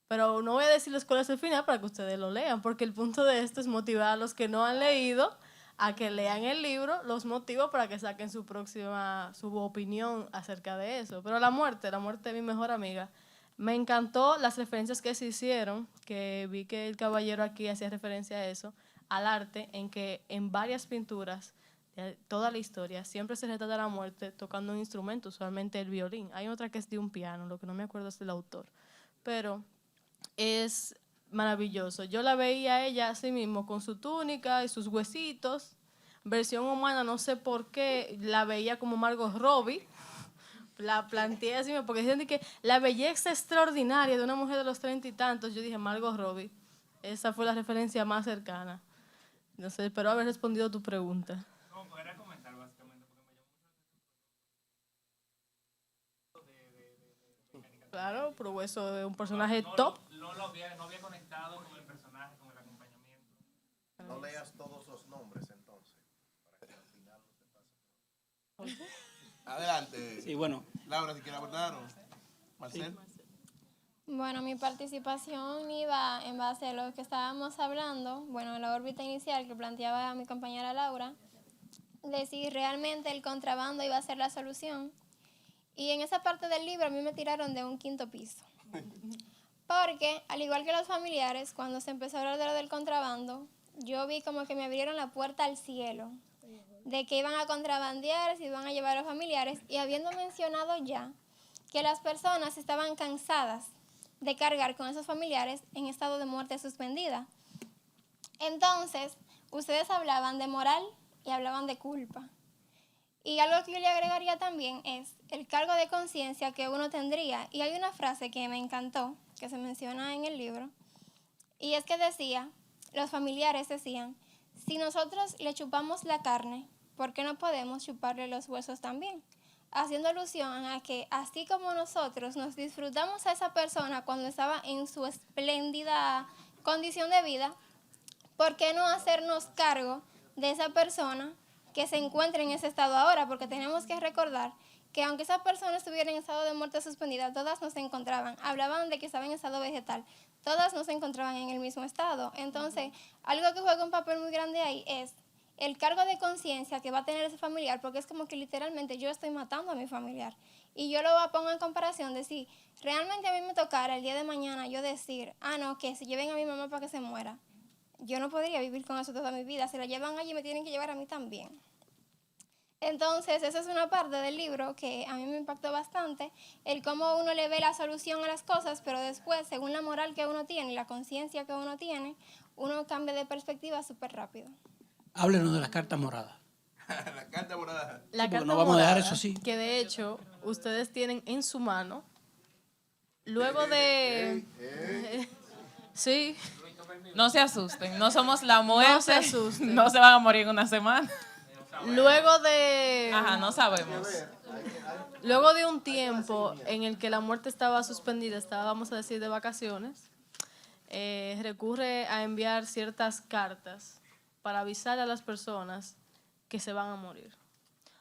Pero no voy a decirles cuál es el final para que ustedes lo lean, porque el punto de esto es motivar a los que no han leído a que lean el libro, los motivo para que saquen su opinión acerca de eso. Pero la muerte de mi mejor amiga, me encantó las referencias que se hicieron, que vi que el caballero aquí hacía referencia a eso, al arte, en que en varias pinturas, toda la historia, siempre se retrata la muerte tocando un instrumento, usualmente el violín. Hay otra que es de un piano, lo que no me acuerdo es del autor. Pero es maravilloso. Yo la veía a ella así mismo, con su túnica y sus huesitos. Versión humana, no sé por qué, la veía como Margot Robbie. La planteé así, porque dicen que la belleza extraordinaria de una mujer de los 30 y tantos. Yo dije, Margot Robbie. Esa fue la referencia más cercana. No sé, espero haber respondido a tu pregunta. No, era comentar básicamente, Claro, pero eso es un personaje top. No había conectado con el personaje, con el acompañamiento. No leas todos los nombres entonces, para que al final no te pase. Adelante. Sí, bueno. Laura, si quieres abordar, Marcel. Bueno, mi participación iba en base a lo que estábamos hablando, bueno, la órbita inicial que planteaba mi compañera Laura, de si realmente el contrabando iba a ser la solución. Y en esa parte del libro a mí me tiraron de un 5º piso. Porque, al igual que los familiares, cuando se empezó a hablar de lo del contrabando, yo vi como que me abrieron la puerta al cielo, de que iban a contrabandear, se iban a llevar a los familiares, y habiendo mencionado ya que las personas estaban cansadas de cargar con esos familiares en estado de muerte suspendida. Entonces, ustedes hablaban de moral y hablaban de culpa. Y algo que yo le agregaría también es el cargo de conciencia que uno tendría. Y hay una frase que me encantó, que se menciona en el libro, y es que decía, los familiares decían, si nosotros le chupamos la carne, ¿por qué no podemos chuparle los huesos también? Haciendo alusión a que así como nosotros nos disfrutamos a esa persona cuando estaba en su espléndida condición de vida, ¿por qué no hacernos cargo de esa persona que se encuentra en ese estado ahora? Porque tenemos que recordar que aunque esa persona estuviera en estado de muerte suspendida, todas no se encontraban. Hablaban de que estaba en estado vegetal, todas no se encontraban en el mismo estado. Entonces, algo que juega un papel muy grande ahí es el cargo de conciencia que va a tener ese familiar, porque es como que literalmente yo estoy matando a mi familiar. Y yo lo pongo en comparación de si realmente a mí me tocara el día de mañana yo decir, no, que se lleven a mi mamá para que se muera. Yo no podría vivir con eso toda mi vida. Si la llevan allí, me tienen que llevar a mí también. Entonces, esa es una parte del libro que a mí me impactó bastante, el cómo uno le ve la solución a las cosas, pero después, según la moral que uno tiene y la conciencia que uno tiene, uno cambia de perspectiva súper rápido. Háblenos de las cartas moradas. La carta morada. La carta no vamos a dejar morada, eso así. que de hecho ustedes tienen en su mano, luego de... Sí. No se asusten, no somos la muerte. No se asusten. No se van a morir en una semana. Luego de... Ajá, no sabemos. Luego de un tiempo en el que la muerte estaba suspendida, estaba, vamos a decir, de vacaciones, recurre a enviar ciertas cartas para avisar a las personas que se van a morir.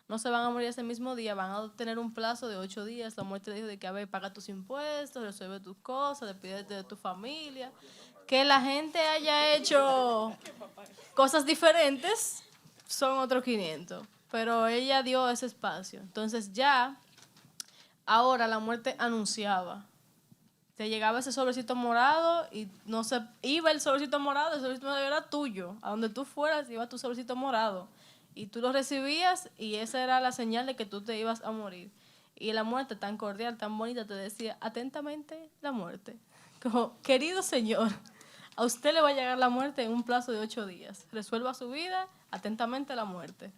No se van a morir ese mismo día, van a tener un plazo de 8 días. La muerte dijo de que, a ver, paga tus impuestos, resuelve tus cosas, despídete de tu familia. Que la gente haya hecho cosas diferentes son otros 500. Pero ella dio ese espacio. Entonces ya, ahora la muerte anunciaba. Te llegaba ese sobrecito morado y no se iba el sobrecito morado era tuyo. A donde tú fueras iba tu sobrecito morado. Y tú lo recibías y esa era la señal de que tú te ibas a morir. Y la muerte tan cordial, tan bonita, te decía, atentamente, la muerte. Como, querido señor, a usted le va a llegar la muerte en un plazo de 8 días. Resuelva su vida, atentamente, la muerte.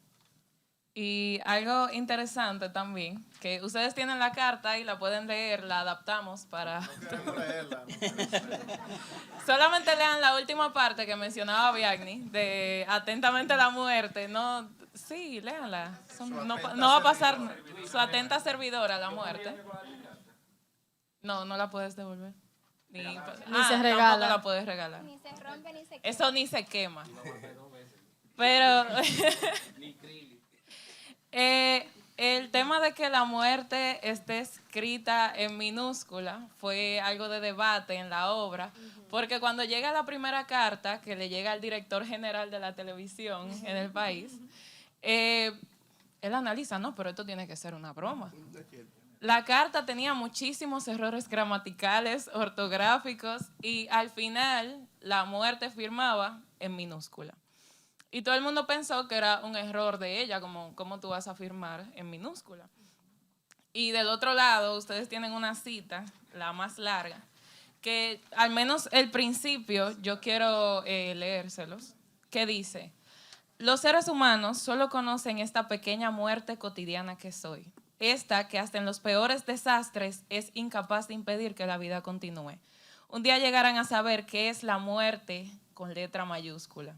Y algo interesante también, que ustedes tienen la carta y la pueden leer, la adaptamos para... Solamente lean la última parte que mencionaba Viagni, de atentamente la muerte. No, sí, léanla. No va a pasar su atenta servidora la muerte. No la puedes devolver. Ni se regala. Tampoco la puedes regalar. Ni se rompe ni se quema. Eso ni se quema. Pero... el tema de que la muerte esté escrita en minúscula fue algo de debate en la obra, porque cuando llega la primera carta que le llega al director general de la televisión en el país, él analiza, no, pero esto tiene que ser una broma. La carta tenía muchísimos errores gramaticales, ortográficos, y al final la muerte firmaba en minúscula. Y todo el mundo pensó que era un error de ella, como cómo tú vas a firmar en minúscula. Y del otro lado, ustedes tienen una cita, la más larga, que al menos el principio, yo quiero leérselos, que dice, los seres humanos solo conocen esta pequeña muerte cotidiana que soy. Esta que hasta en los peores desastres es incapaz de impedir que la vida continúe. Un día llegarán a saber qué es la muerte con letra mayúscula.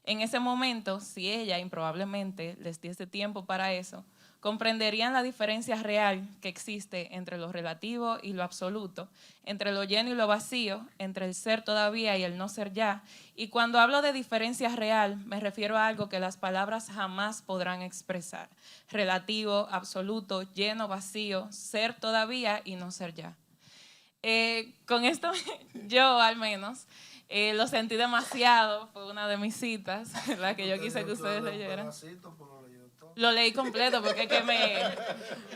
En ese momento, si ella improbablemente les diese tiempo para eso, comprenderían la diferencia real que existe entre lo relativo y lo absoluto, entre lo lleno y lo vacío, entre el ser todavía y el no ser ya. Y cuando hablo de diferencia real, me refiero a algo que las palabras jamás podrán expresar. Relativo, absoluto, lleno, vacío, ser todavía y no ser ya. Con esto, yo al menos... lo sentí demasiado, fue una de mis citas, la que yo quise que ustedes leyeran. Lo leí completo porque es que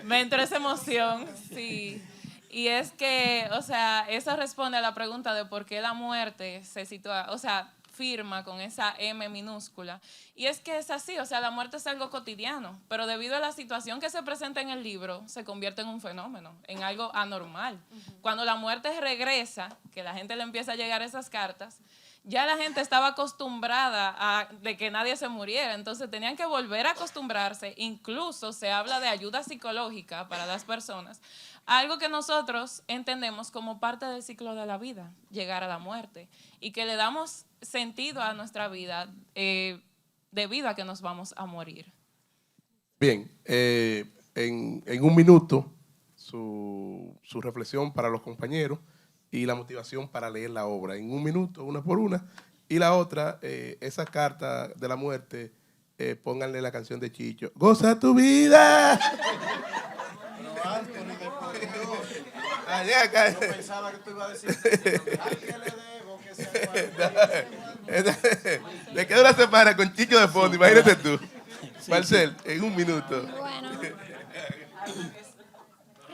me entró esa emoción, sí. Y es que, o sea, eso responde a la pregunta de por qué la muerte se sitúa, o sea, firma con esa M minúscula. Y es que es así, o sea, la muerte es algo cotidiano, pero debido a la situación que se presenta en el libro, se convierte en un fenómeno, en algo anormal. Cuando la muerte regresa, que la gente le empieza a llegar esas cartas, ya la gente estaba acostumbrada de que nadie se muriera, entonces tenían que volver a acostumbrarse. Incluso se habla de ayuda psicológica para las personas, algo que nosotros entendemos como parte del ciclo de la vida, llegar a la muerte, y que le damos sentido a nuestra vida debido a que nos vamos a morir. Bien, en un minuto su reflexión para los compañeros y la motivación para leer la obra. En un minuto, una por una. Y la otra, esa carta de la muerte, pónganle la canción de Chicho. ¡Goza tu vida! Yo pensaba que tú ibas a decir ay, que le debo, que sea Le queda una semana con Chicho de fondo, imagínate tú. Marcel, en un minuto. Bueno,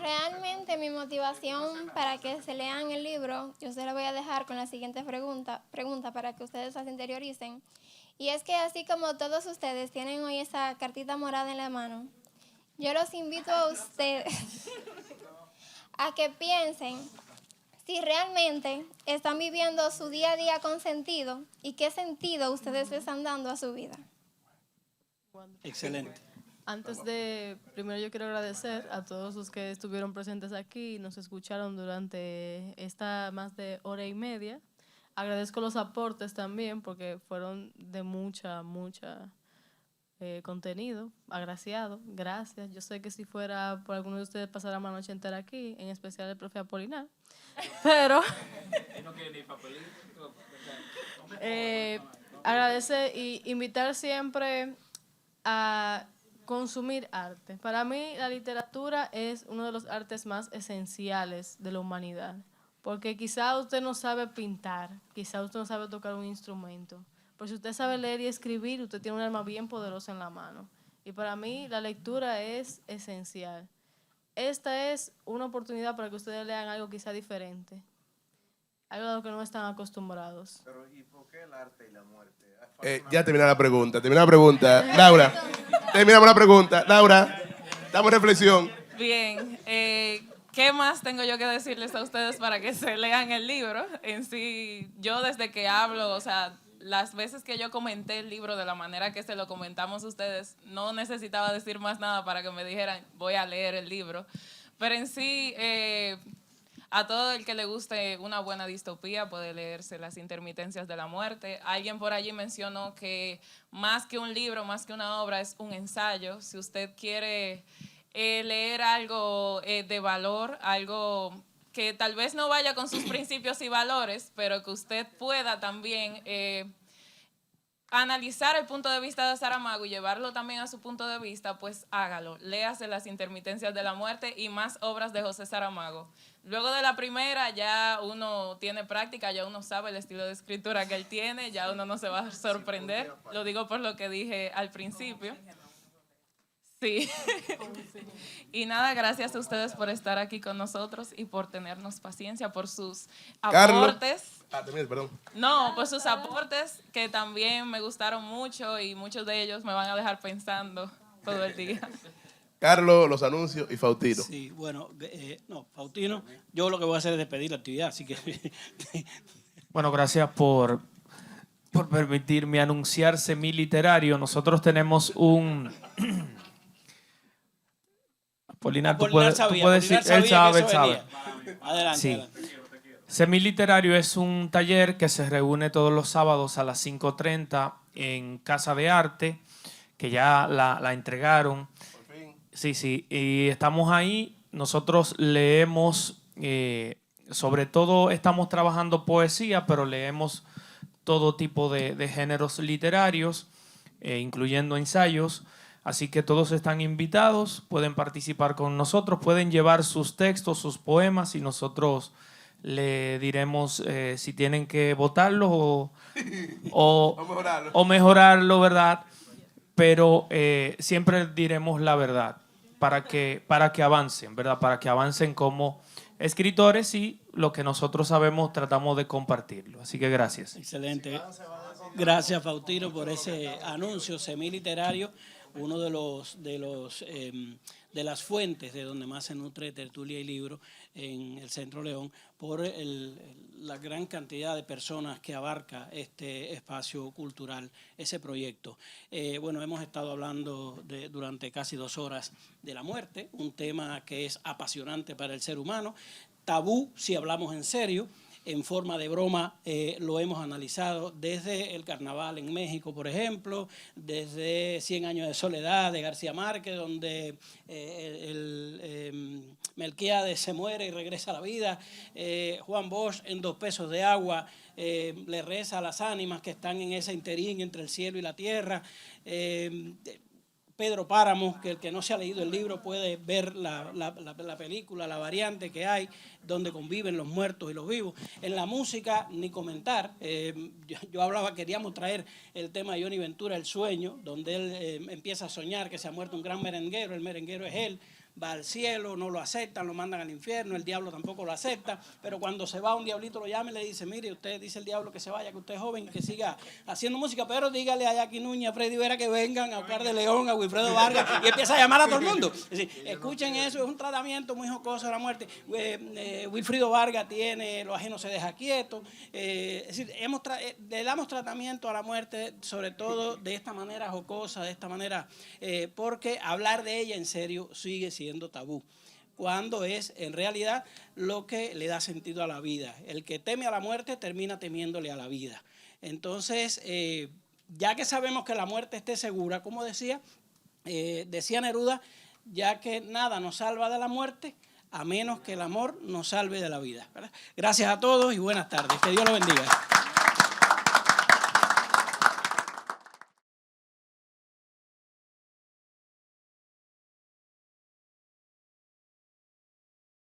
realmente mi motivación para que se lean el libro, yo se la voy a dejar con la siguiente pregunta para que ustedes las interioricen. Y es que así como todos ustedes tienen hoy esa cartita morada en la mano, yo los invito a ustedes a que piensen si realmente están viviendo su día a día con sentido y qué sentido ustedes le están dando a su vida. Excelente. Primero yo quiero agradecer a todos los que estuvieron presentes aquí y nos escucharon durante esta más de hora y media. Agradezco los aportes también porque fueron de mucha contenido, agraciado, gracias. Yo sé que si fuera por alguno de ustedes pasara la noche entera aquí, en especial el profe Apolinar, pero agradecer y invitar siempre a consumir arte. Para mí la literatura es uno de los artes más esenciales de la humanidad, porque quizá usted no sabe pintar, quizá usted no sabe tocar un instrumento, pero si usted sabe leer y escribir, usted tiene un arma bien poderosa en la mano. Y para mí la lectura es esencial. Esta es una oportunidad para que ustedes lean algo quizá diferente, algo a lo que no están acostumbrados. Pero ¿y por qué el arte y la muerte? Ya termina la pregunta. Laura, terminamos la pregunta. Laura, damos reflexión. Bien, ¿qué más tengo yo que decirles a ustedes para que se lean el libro? En sí, yo desde que hablo, o sea, las veces que yo comenté el libro de la manera que se lo comentamos a ustedes, no necesitaba decir más nada para que me dijeran, voy a leer el libro. Pero en sí, a todo el que le guste una buena distopía puede leerse Las intermitencias de la muerte. Alguien por allí mencionó que más que un libro, más que una obra, es un ensayo. Si usted quiere leer algo de valor, algo que tal vez no vaya con sus principios y valores, pero que usted pueda también analizar el punto de vista de Saramago y llevarlo también a su punto de vista, pues hágalo. Léase Las intermitencias de la muerte y más obras de José Saramago. Luego de la primera ya uno tiene práctica, ya uno sabe el estilo de escritura que él tiene, ya uno no se va a sorprender. Lo digo por lo que dije al principio. Sí. Y nada, gracias a ustedes por estar aquí con nosotros y por tenernos paciencia, por sus aportes. Perdón. No, por sus aportes que también me gustaron mucho y muchos de ellos me van a dejar pensando todo el día. Carlos, los anuncios y Faustino. Sí, bueno, Faustino, yo lo que voy a hacer es despedir la actividad, así que... Bueno, gracias por permitirme anunciar Semiliterario. Nosotros tenemos un... Apolinar, tú puedes decir, él sabe. Adelante, sí. adelante. Semiliterario es un taller que se reúne todos los sábados a las 5:30 en Casa de Arte, que ya la entregaron. Sí, y estamos ahí. Nosotros leemos, sobre todo estamos trabajando poesía, pero leemos todo tipo de géneros literarios, incluyendo ensayos. Así que todos están invitados, pueden participar con nosotros, pueden llevar sus textos, sus poemas y nosotros le diremos si tienen que votarlo o mejorarlo, ¿verdad? Pero siempre diremos la verdad para que avancen, ¿verdad? Para que avancen como escritores y lo que nosotros sabemos tratamos de compartirlo. Así que gracias. Excelente. Gracias, Faustino, por ese anuncio semiliterario. Uno de las fuentes de donde más se nutre tertulia y libro en el Centro León por la gran cantidad de personas que abarca este espacio cultural, ese proyecto. Bueno, hemos estado hablando durante casi 2 horas de la muerte, un tema que es apasionante para el ser humano, tabú si hablamos en serio. En forma de broma lo hemos analizado desde el carnaval en México, por ejemplo, desde 100 años de soledad de García Márquez, donde Melquíades se muere y regresa a la vida. Juan Bosch en 2 pesos de agua le reza a las ánimas que están en ese interín entre el cielo y la tierra. Pedro Páramo, que el que no se ha leído el libro puede ver la película, la variante que hay, donde conviven los muertos y los vivos. En la música, ni comentar. Yo hablaba, queríamos traer el tema de Johnny Ventura, El Sueño, donde él empieza a soñar que se ha muerto un gran merenguero, el merenguero es él, va al cielo, no lo aceptan, lo mandan al infierno, el diablo tampoco lo acepta, pero cuando se va un diablito lo llama y le dice, mire, usted dice el diablo que se vaya, que usted es joven y que siga haciendo música, pero dígale a Jackie Núñez, a Freddy Vera que vengan, a Oscar de León, a Wilfredo Vargas, y empieza a llamar a todo el mundo. Es decir, escuchen eso, es un tratamiento muy jocoso de la muerte. Wilfredo Vargas tiene Lo ajeno se deja quieto. Es decir, le damos tratamiento a la muerte, sobre todo de esta manera jocosa, de esta manera, porque hablar de ella en serio sigue siendo tabú, cuando es en realidad lo que le da sentido a la vida. El que teme a la muerte termina temiéndole a la vida. Entonces, ya que sabemos que la muerte esté segura, como decía Neruda, ya que nada nos salva de la muerte, a menos que el amor nos salve de la vida, ¿verdad? Gracias a todos y buenas tardes. Que Dios los bendiga.